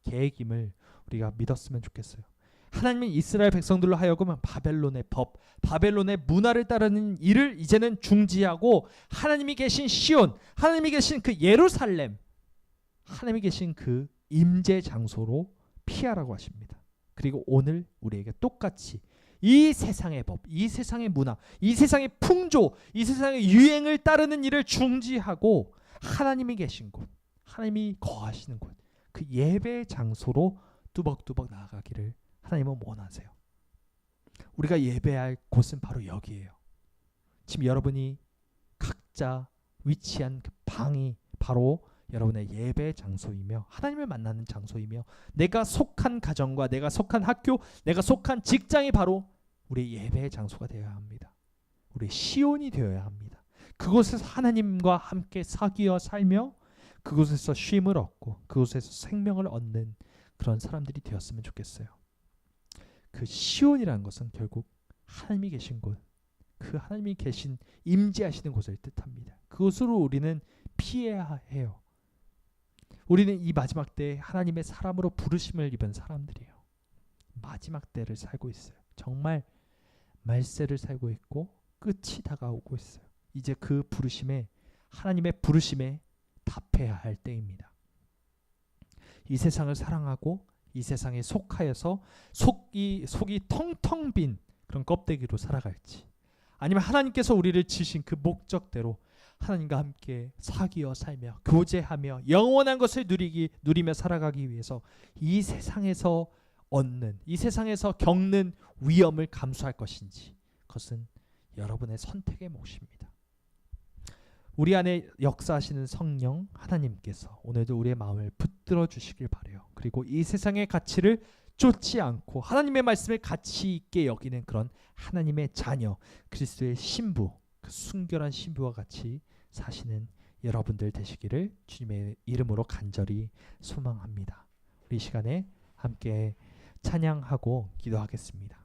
계획임을 우리가 믿었으면 좋겠어요. 하나님은 이스라엘 백성들로 하여금 바벨론의 법, 바벨론의 문화를 따르는 일을 이제는 중지하고 하나님이 계신 시온, 하나님이 계신 그 예루살렘, 하나님이 계신 그 임재 장소로 피하라고 하십니다. 그리고 오늘 우리에게 똑같이 이 세상의 법, 이 세상의 문화, 이 세상의 풍조, 이 세상의 유행을 따르는 일을 중지하고 하나님이 계신 곳, 하나님이 거하시는 곳, 그 예배 장소로 뚜벅뚜벅 나아가기를 하나님은 원하세요. 우리가 예배할 곳은 바로 여기예요. 지금 여러분이 각자 위치한 그 방이 바로 여러분의 예배 장소이며 하나님을 만나는 장소이며 내가 속한 가정과 내가 속한 학교, 내가 속한 직장이 바로 우리의 예배 장소가 되어야 합니다. 우리의 시온이 되어야 합니다. 그곳에서 하나님과 함께 사귀어 살며 그곳에서 쉼을 얻고 그곳에서 생명을 얻는 그런 사람들이 되었으면 좋겠어요. 그 시온이라는 것은 결국 하나님이 계신 곳, 그 하나님이 계신 임재하시는 곳을 뜻합니다. 그곳으로 우리는 피해야 해요. 우리는 이 마지막 때에 하나님의 사람으로 부르심을 입은 사람들이에요. 마지막 때를 살고 있어요. 정말 말세를 살고 있고 끝이 다가오고 있어요. 이제 그 부르심에, 하나님의 부르심에 답해야 할 때입니다. 이 세상을 사랑하고 이 세상에 속하여서 속이 텅텅 빈 그런 껍데기로 살아갈지, 아니면 하나님께서 우리를 지신 그 목적대로 하나님과 함께 사귀어 살며 교제하며 영원한 것을 누리며 살아가기 위해서 이 세상에서 이 세상에서 겪는 위험을 감수할 것인지, 그것은 여러분의 선택의 몫입니다. 우리 안에 역사하시는 성령 하나님께서 오늘도 우리의 마음을 붙들어 주시길 바라요. 그리고 이 세상의 가치를 쫓지 않고 하나님의 말씀을 가치 있게 여기는 그런 하나님의 자녀, 그리스도의 신부, 그 순결한 신부와 같이 사시는 여러분들 되시기를 주님의 이름으로 간절히 소망합니다. 우리 이 시간에 함께 찬양하고 기도하겠습니다.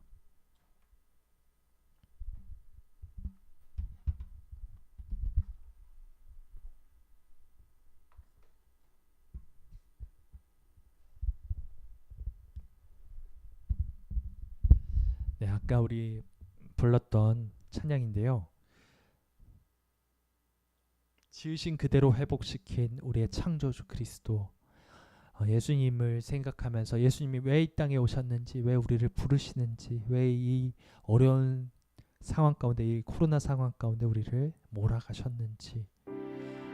네, 아까 우리 불렀던 찬양인데요. 지으신 그대로 회복시킨 우리의 창조주 그리스도, 예수님을 생각하면서 예수님이 왜 이 땅에 오셨는지, 왜 우리를 부르시는지, 왜 이 어려운 상황 가운데, 이 코로나 상황 가운데 우리를 몰아가셨는지,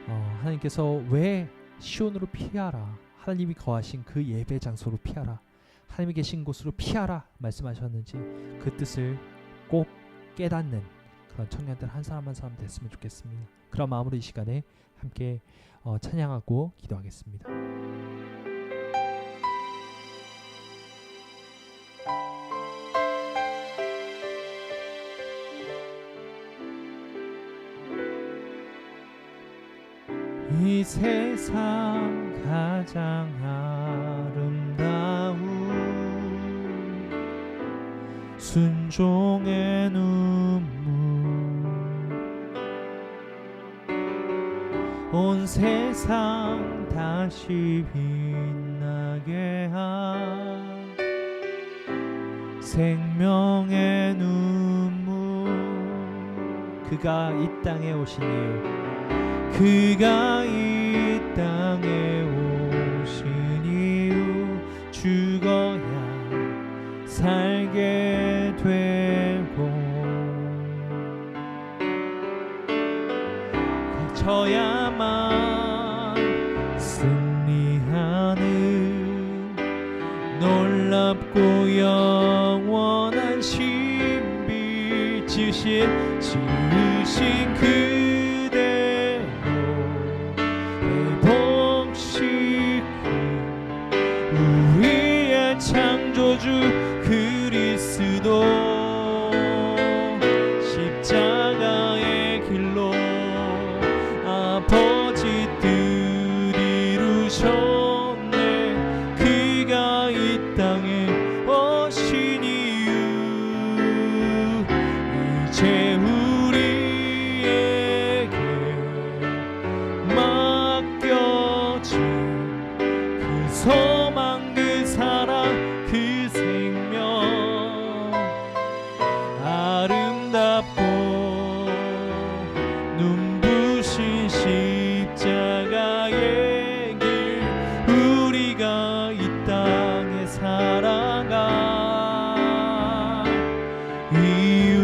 하나님께서 왜 시온으로 피하라, 하나님이 거하신 그 예배 장소로 피하라, 하나님이 계신 곳으로 피하라 말씀하셨는지 그 뜻을 꼭 깨닫는 그런 청년들 한 사람 한 사람 됐으면 좋겠습니다. 그런 마음으로 이 시간에 함께 찬양하고 기도하겠습니다. 이 세상 가장 아름다운 순종의 눈물, 온 세상 다시 빛나게 한 생명의 눈물. 그가 이 땅에 오신 이유, 그가 이 땅에 오신 이유, 죽어야 살게 되고 갇혀야만 승리하는 놀랍고 영원한 신비, 지으신 그대로 회복시킨 우리의 창조주 그리스도, 십자가의 길로 아버지 뜻 이루셨네. 그가 이 땅에 오신 이유, 이제 우리에게 맡겨진 그 소망, 그 사랑, 그 생명, 아름답고 눈부신 십자가의 길, 우리가 이 땅에 살아갈 이유,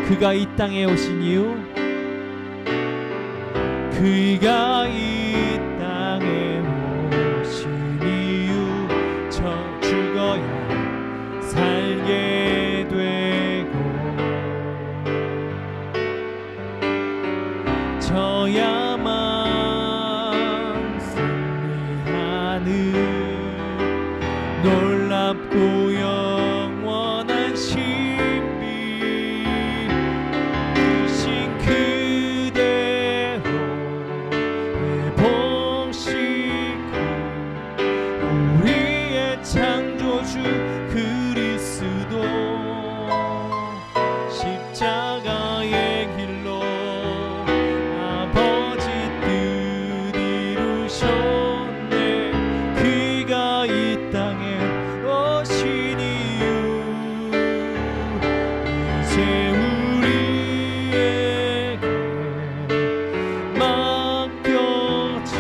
그가 이 땅에 오신 이유, 그가 이 땅에 오신 이유, 저 죽어야 살게 되고 져야만 승리하는 놀랍고 영원한 신비, 이신 그대로 회복시킨 우리의 창조주 그리스도, 십자가의 길로 아버지 뜻 이루셨네. 그가 이 땅에 오신 이유, 이제 우리에게 맡겨진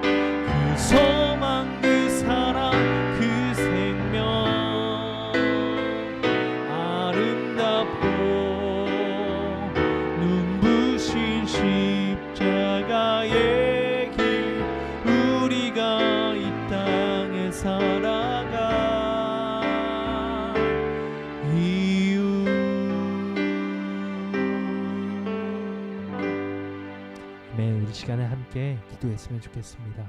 그 소망, 그 사랑, 그 생명, 함께 기도했으면 좋겠습니다.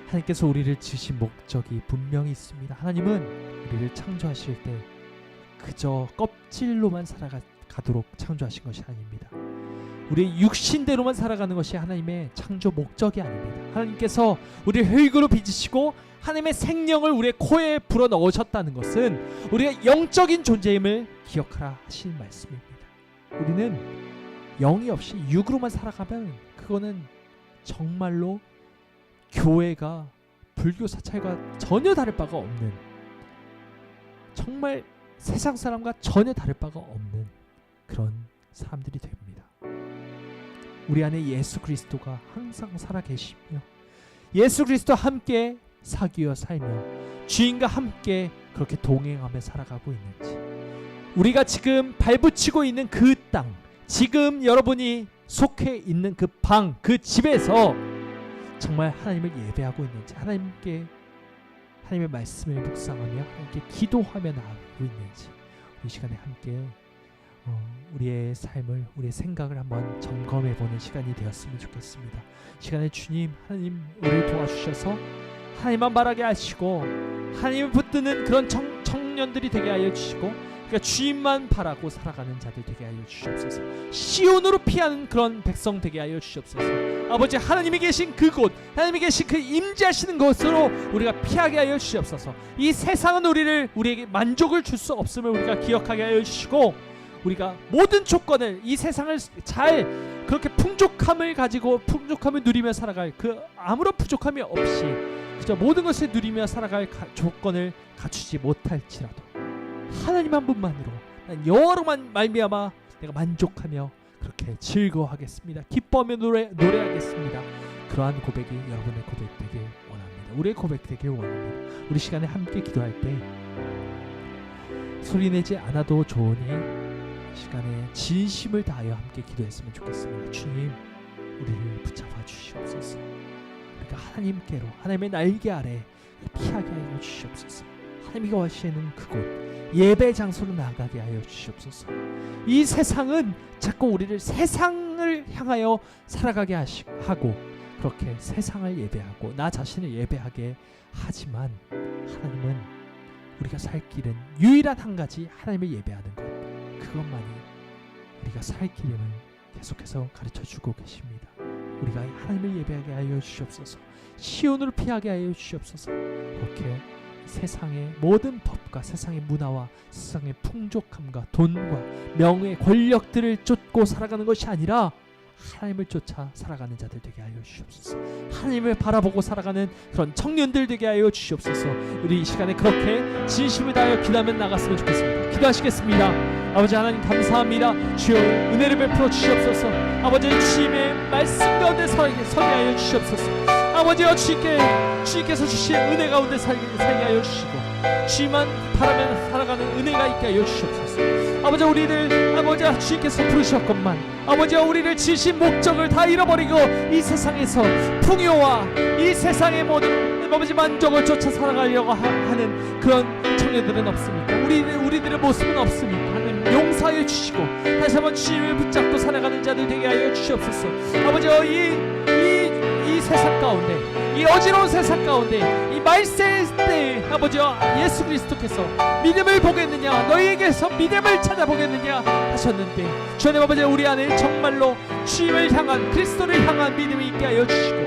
하나님께서 우리를 지으신 목적이 분명히 있습니다. 하나님은 우리를 창조하실 때 그저 껍질로만 살아가도록 창조하신 것이 아닙니다. 우리의 육신대로만 살아가는 것이 하나님의 창조 목적이 아닙니다. 하나님께서 우리를 흙으로 빚으시고 하나님의 생명을 우리의 코에 불어넣으셨다는 것은 우리가 영적인 존재임을 기억하라 하신 말씀입니다. 우리는 영이 없이 육으로만 살아가면 그거는 정말로 교회가 불교 사찰과 전혀 다를 바가 없는, 정말 세상 사람과 전혀 다를 바가 없는 그런 사람들이 됩니다. 우리 안에 예수 그리스도가 항상 살아계시며 예수 그리스도와 함께 사귀어 살며 주인과 함께 그렇게 동행하며 살아가고 있는지, 우리가 지금 발붙이고 있는 그 땅, 지금 여러분이 속해 있는 그 방, 그 집에서 정말 하나님을 예배하고 있는지, 하나님의 말씀을 묵상하며 하나님께 기도하며 나아가고 있는지, 이 시간에 함께 우리의 삶을, 우리의 생각을 한번 점검해보는 시간이 되었으면 좋겠습니다. 시간에 주님, 하나님 우리를 도와주셔서 하나님만 바라게 하시고 하나님을 붙드는 그런 청년들이 되게 하여 주시고, 그러니까 주님만 바라고 살아가는 자들 되게 하여 주시옵소서. 시온으로 피하는 그런 백성 되게 하여 주시옵소서. 아버지, 하나님이 계신 그곳, 하나님이 계신 그 임재하시는 곳으로 우리가 피하게 하여 주시옵소서. 이 세상은 우리에게 만족을 줄 수 없음을 우리가 기억하게 하여 주시고, 우리가 모든 조건을, 이 세상을 잘 그렇게 풍족함을 가지고 풍족함을 누리며 살아갈 그 아무런 부족함이 없이 그저 모든 것을 누리며 살아갈 조건을 갖추지 못할지라도 하나님 한 분만으로, 난 여호와로만 말미암아 내가 만족하며 그렇게 즐거워하겠습니다. 기뻐하며 노래하겠습니다. 그러한 고백이 여러분의 고백 되길 원합니다. 우리의 고백 되길 원합니다. 우리 시간에 함께 기도할 때 소리내지 않아도 좋으니 시간에 진심을 다하여 함께 기도했으면 좋겠습니다. 주님, 우리를 붙잡아 주시옵소서. 우리가 하나님께로, 하나님의 날개 아래 피하게 하여 주시옵소서. 하나님이 거하시는 그곳, 예배 장소로 나가게 하여 주시옵소서. 이 세상은 자꾸 우리를 세상을 향하여 살아가게 하고 그렇게 세상을 예배하고 나 자신을 예배하게 하지만, 하나님은 우리가 살 길은 유일한 한 가지, 하나님을 예배하는 것, 그것만이 우리가 살 길임을 계속해서 가르쳐주고 계십니다. 우리가 하나님을 예배하게 하여 주시옵소서. 시온으로 피하게 하여 주시옵소서. 그렇게 세상의 모든 법과 세상의 문화와 세상의 풍족함과 돈과 명예, 권력들을 쫓고 살아가는 것이 아니라 하나님을 쫓아 살아가는 자들 되게 하여 주시옵소서. 하나님을 바라보고 살아가는 그런 청년들 되게 하여 주시옵소서. 우리 이 시간에 그렇게 진심을 다하여 기도하며 나갔으면 좋겠습니다. 기도하시겠습니다. 아버지 하나님 감사합니다. 주여 은혜를 베풀어 주시옵소서. 아버지 주님의 말씀 가운데 서게 하여 주시옵소서. 아버지여, 주님께서 주신 은혜 가운데 살게 하여 주시고 주님만 바라며 살아가는 은혜가 있게 하여 주시옵소서. 아버지, 우리를 아버지 주님께서 부르셨건만 아버지여, 우리를 지으신 목적을 다 잃어버리고 이 세상에서 풍요와 이 세상의 모든 아버지 만족을 쫓아 살아가려고 하는 그런 청년들은 없습니까? 우리들의 모습은 없습니까? 하나님 용서하여 주시고 다시 한번 주님을 붙잡고 살아가는 자들 되게 하여 주시옵소서. 아버지여, 이 세상 가운데, 이 어지러운 세상 가운데, 이 말세 때 아버지여, 예수 그리스도께서 믿음을 보겠느냐, 너희에게서 믿음을 찾아보겠느냐 하셨는데, 주님 아버지, 우리 안에 정말로 주님을 향한, 그리스도를 향한 믿음이 있게 하여 주시고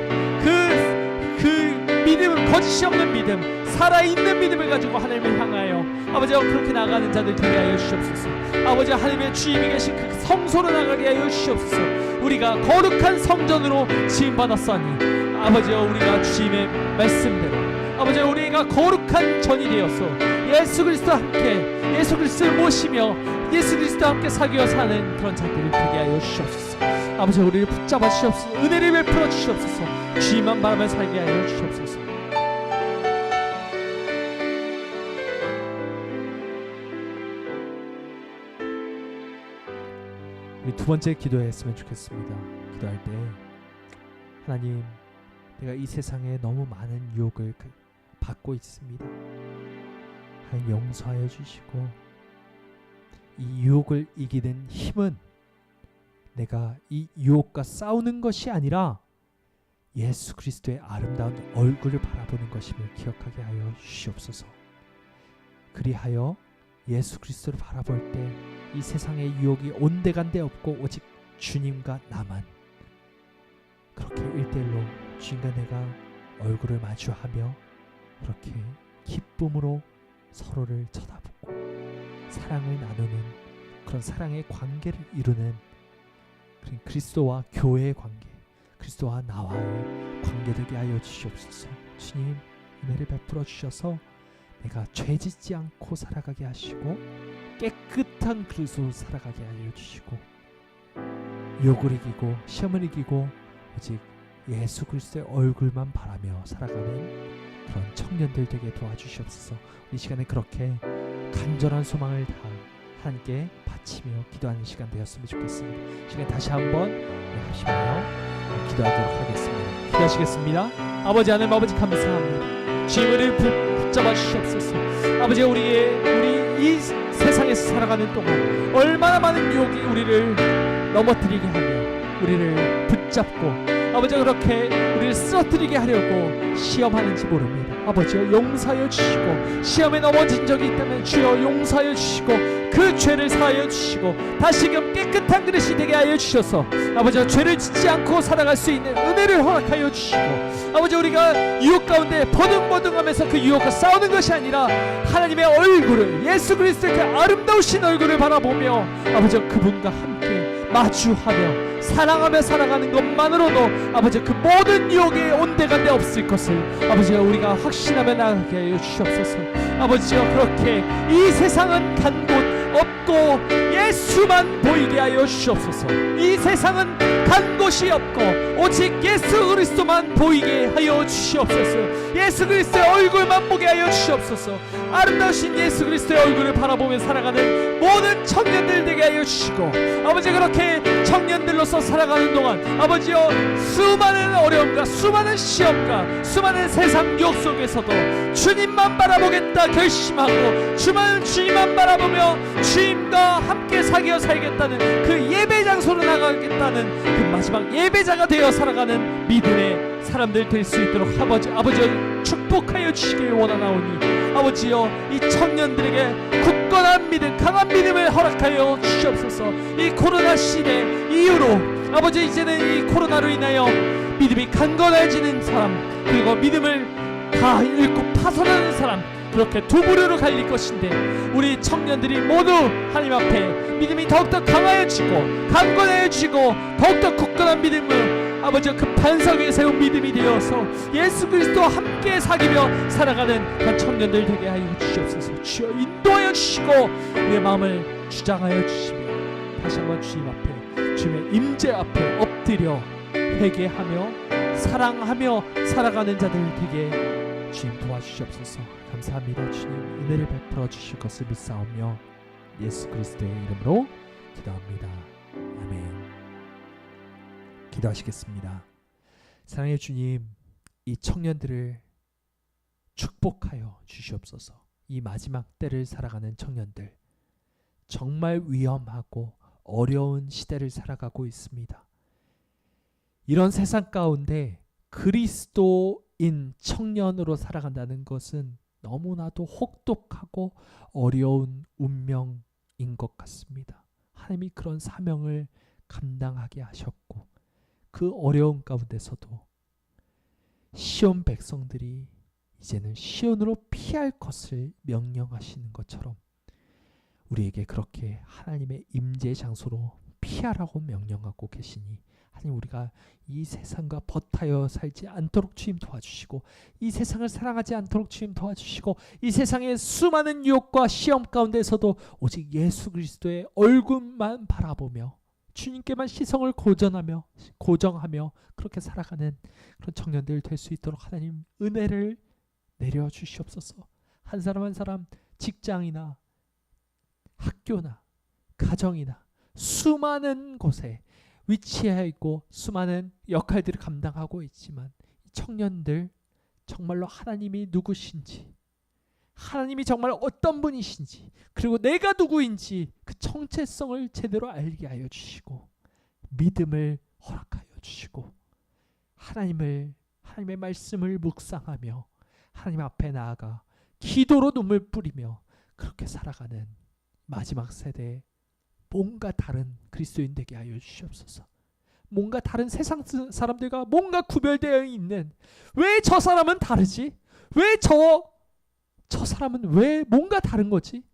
그 믿음은 거짓이 없는 믿음, 살아있는 믿음을 가지고 하나님을 향하여 아버지여 그렇게 나가는 자들 되게 하여 주시옵소서. 아버지, 하나님의 주님이 계신 그 성소로 나가게 하여 주시옵소서. 우리가 거룩한 성전으로 지음받았사니 아버지여, 우리가 주님의 말씀대로 아버지여, 우리가 거룩한 전이 되어서 예수 그리스도와 함께 예수 그리스도를 모시며 예수 그리스도와 함께 사귀어 사는 그런 자들을 되게 하여 주시옵소서. 아버지, 우리를 붙잡아 주시옵소서. 은혜를 베풀어 주시옵소서. 주님만 바라며 살게 하여 주시옵소서. 우리 두 번째 기도했으면 좋겠습니다. 기도할 때, 하나님, 내가 이 세상에 너무 많은 유혹을 받고 있습니다. 하나님 용서하여 주시고 이 유혹을 이기는 힘은 내가 이 유혹과 싸우는 것이 아니라 예수 그리스도의 아름다운 얼굴을 바라보는 것임을 기억하게 하여 주시옵소서. 그리하여 예수 그리스도를 바라볼 때 이 세상의 유혹이 온데간데 없고 오직 주님과 나만, 그렇게 1대1로 주님과 내가 얼굴을 마주하며 그렇게 기쁨으로 서로를 쳐다보고 사랑을 나누는 그런 사랑의 관계를 이루는 그리스도와 교회의 관계, 그리스도와 나와의 관계 되게 하여 주시옵소서. 주님, 은혜를 베풀어 주셔서 내가 죄짓지 않고 살아가게 하시고 깨끗한 그리스도로 살아가게 하여 주시고 욕을 이기고 시험을 이기고 오직 예수 그리스도의 얼굴만 바라며 살아가는 그런 청년들 되게 도와주시옵소서. 이 시간에 그렇게 간절한 소망을 다 하나님께 바치며 기도하는 시간 되었으면 좋겠습니다. 시간 다시 한번 합심하여 기도하도록 하겠습니다. 기도하시겠습니다. 아버지 하나님, 아버지 감사합니다. 주님을 붙잡아 주시옵소서. 아버지, 우리 이 세상에서 살아가는 동안 얼마나 많은 유혹이 우리를 넘어뜨리게 하며 우리를 붙잡고 아버지 그렇게 우리를 쓰러뜨리게 하려고 시험하는지 모릅니다. 아버지여, 용서하여 주시고 시험에 넘어진 적이 있다면 주여 용서하여 주시고 그 죄를 사하여 주시고 다시금 깨끗한 그릇이 되게 하여 주셔서 아버지여, 죄를 짓지 않고 살아갈 수 있는 은혜를 허락하여 주시고 아버지, 우리가 유혹 가운데 버둥버둥하면서 그 유혹과 싸우는 것이 아니라 하나님의 얼굴을, 예수 그리스도의 그 아름다우신 얼굴을 바라보며 아버지여, 그분과 함께 마주하며 사랑하며 살아가는 것만으로도 아버지 그 모든 유혹이 온데간데 없을 것을 아버지가 우리가 확신하며 나가게 하여 주시옵소서. 아버지여, 그렇게 이 세상은 간 곳 없고 예수만 보이게 하여 주시옵소서. 이 세상은 간 곳이 없고 오직 예수 그리스도만 보이게 하여 주시옵소서. 예수 그리스도의 얼굴만 보게 하여 주시옵소서. 아름다우신 예수 그리스도의 얼굴을 바라보며 살아가는 모든 청년들 되게 하여 주시고 아버지, 그렇게 청년들로서 살아가는 동안 아버지여, 수많은 어려움과 수많은 시험과 수많은 세상 유혹 속에서도 주님만 바라보겠다 결심하고 주님만 바라보며 주님과 함께 사귀어 살겠다는 그 예배 장소로 나가겠다는 그 마지막 예배자가 되어 살아가는 믿음의 사람들 될 수 있도록 아버지여 축복하여 주시길 원하나오니 아버지여, 이 청년들에게 굳건한 믿음, 강한 믿음을 허락하여 주시옵소서. 이 코로나 시대 이후로 아버지, 이제는 이 코로나로 인하여 믿음이 강건해지는 사람, 그리고 믿음을 다 잃고 파손하는 사람, 그렇게 두 부류로 갈릴 것인데 우리 청년들이 모두 하나님 앞에 믿음이 더욱더 강하여지고 강건해지고 더욱더 굳건한 믿음을 아버지 그 반석 위에 세운 믿음이 되어서 예수 그리스도와 함께 사귀며 살아가는 그 청년들 되게 하여 주시옵소서. 주여 인도하여 주시고 우리의 마음을 주장하여 주시며 다시 한번 주님 앞에, 주님의 임재 앞에 엎드려 회개하며 사랑하며 살아가는 자들 되게 주님 도와주시옵소서. 감사합니다. 주님, 은혜를 베풀어 주실 것을 믿사오며 예수 그리스도의 이름으로 기도합니다. 아멘. 기도하시겠습니다. 사랑의 주님, 이 청년들을 축복하여 주시옵소서. 이 마지막 때를 살아가는 청년들, 정말 위험하고 어려운 시대를 살아가고 있습니다. 이런 세상 가운데 그리스도인 청년으로 살아간다는 것은 너무나도 혹독하고 어려운 운명인 것 같습니다. 하나님이 그런 사명을 감당하게 하셨고 그 어려운 가운데서도 시온 백성들이 이제는 시온으로 피할 것을 명령하시는 것처럼 우리에게 그렇게 하나님의 임재 장소로 피하라고 명령하고 계시니 하나님, 우리가 이 세상과 버타여 살지 않도록 주님 도와주시고 이 세상을 사랑하지 않도록 주님 도와주시고 이 세상의 수많은 유혹과 시험 가운데서도 오직 예수 그리스도의 얼굴만 바라보며 주님께만 시선을 고정하며 그렇게 살아가는 그런 청년들 될 수 있도록 하나님 은혜를 내려주시옵소서. 한 사람 한 사람 직장이나 학교나 가정이나 수많은 곳에 위치해 있고 수많은 역할들을 감당하고 있지만 청년들 정말로 하나님이 누구신지, 하나님이 정말 어떤 분이신지, 그리고 내가 누구인지 그 정체성을 제대로 알게 하여 주시고 믿음을 허락하여 주시고 하나님의 말씀을 묵상하며 하나님 앞에 나아가 기도로 눈물 뿌리며 그렇게 살아가는 마지막 세대에 뭔가 다른 그리스도인 되게 하여 주시옵소서. 뭔가 다른 세상 사람들과 뭔가 구별되어 있는, 왜 저 사람은 다르지? 왜 저 사람은 왜 뭔가 다른 거지?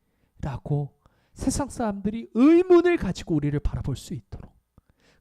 라고 세상 사람들이 의문을 가지고 우리를 바라볼 수 있도록,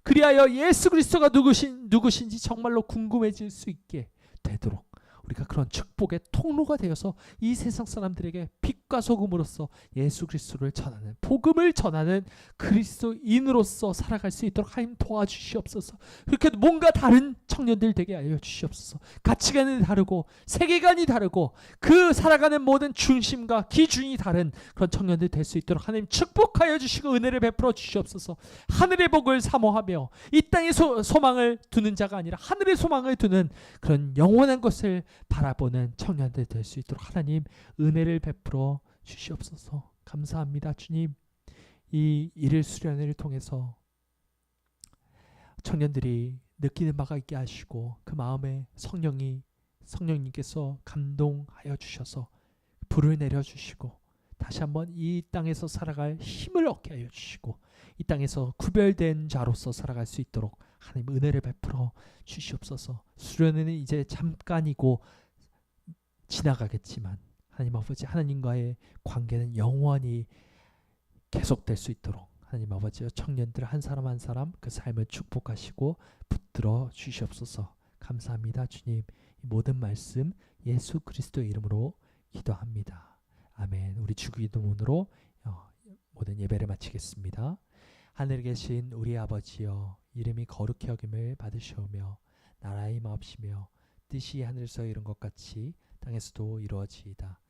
그리하여 예수 그리스도가 누구신지 정말로 궁금해질 수 있게 되도록 우리가 그런 축복의 통로가 되어서 이 세상 사람들에게 빛과 소금으로서 예수 그리스도를 전하는, 복음을 전하는 그리스도인으로서 살아갈 수 있도록 하나님 도와주시옵소서. 그렇게 뭔가 다른 청년들 되게 하여 주시옵소서. 가치관이 다르고 세계관이 다르고 그 살아가는 모든 중심과 기준이 다른 그런 청년들 될 수 있도록 하나님 축복하여 주시고 은혜를 베풀어 주시옵소서. 하늘의 복을 사모하며 이 땅에 소망을 두는 자가 아니라 하늘의 소망을 두는 그런 영원한 것을 바라보는 청년들 될 수 있도록 하나님 은혜를 베풀어 주시옵소서. 감사합니다. 주님, 이 일일 수련회를 통해서 청년들이 느끼는 바가 있게 하시고 그 마음에 성령님께서 감동하여 주셔서 불을 내려주시고 다시 한번 이 땅에서 살아갈 힘을 얻게 하여 주시고 이 땅에서 구별된 자로서 살아갈 수 있도록 하나님 은혜를 베풀어 주시옵소서. 수련회는 이제 잠깐이고 지나가겠지만 하나님 아버지, 하나님과의 관계는 영원히 계속될 수 있도록 하나님 아버지, 청년들 한 사람 한 사람 그 삶을 축복하시고 붙들어 주시옵소서. 감사합니다. 주님, 이 모든 말씀 예수 그리스도의 이름으로 기도합니다. 아멘. 우리 주기도문으로 모든 예배를 마치겠습니다. 하늘에 계신 우리 아버지여, 이름이 거룩히 여김을 받으시오며 나라의 마옵시며 뜻이 하늘에서 이룬 것 같이 땅에서도 이루어지이다.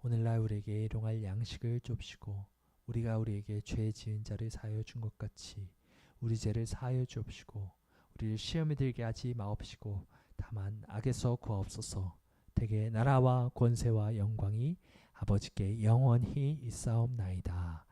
오늘날 우리에게 일용할 양식을 줍시고 우리가 우리에게 죄 지은 자를 사하여 준 것 같이 우리 죄를 사하여 주옵시고 우리를 시험에 들게 하지 마옵시고 다만 악에서 구하옵소서. 대개 나라와 권세와 영광이 아버지께 영원히 있사옵나이다.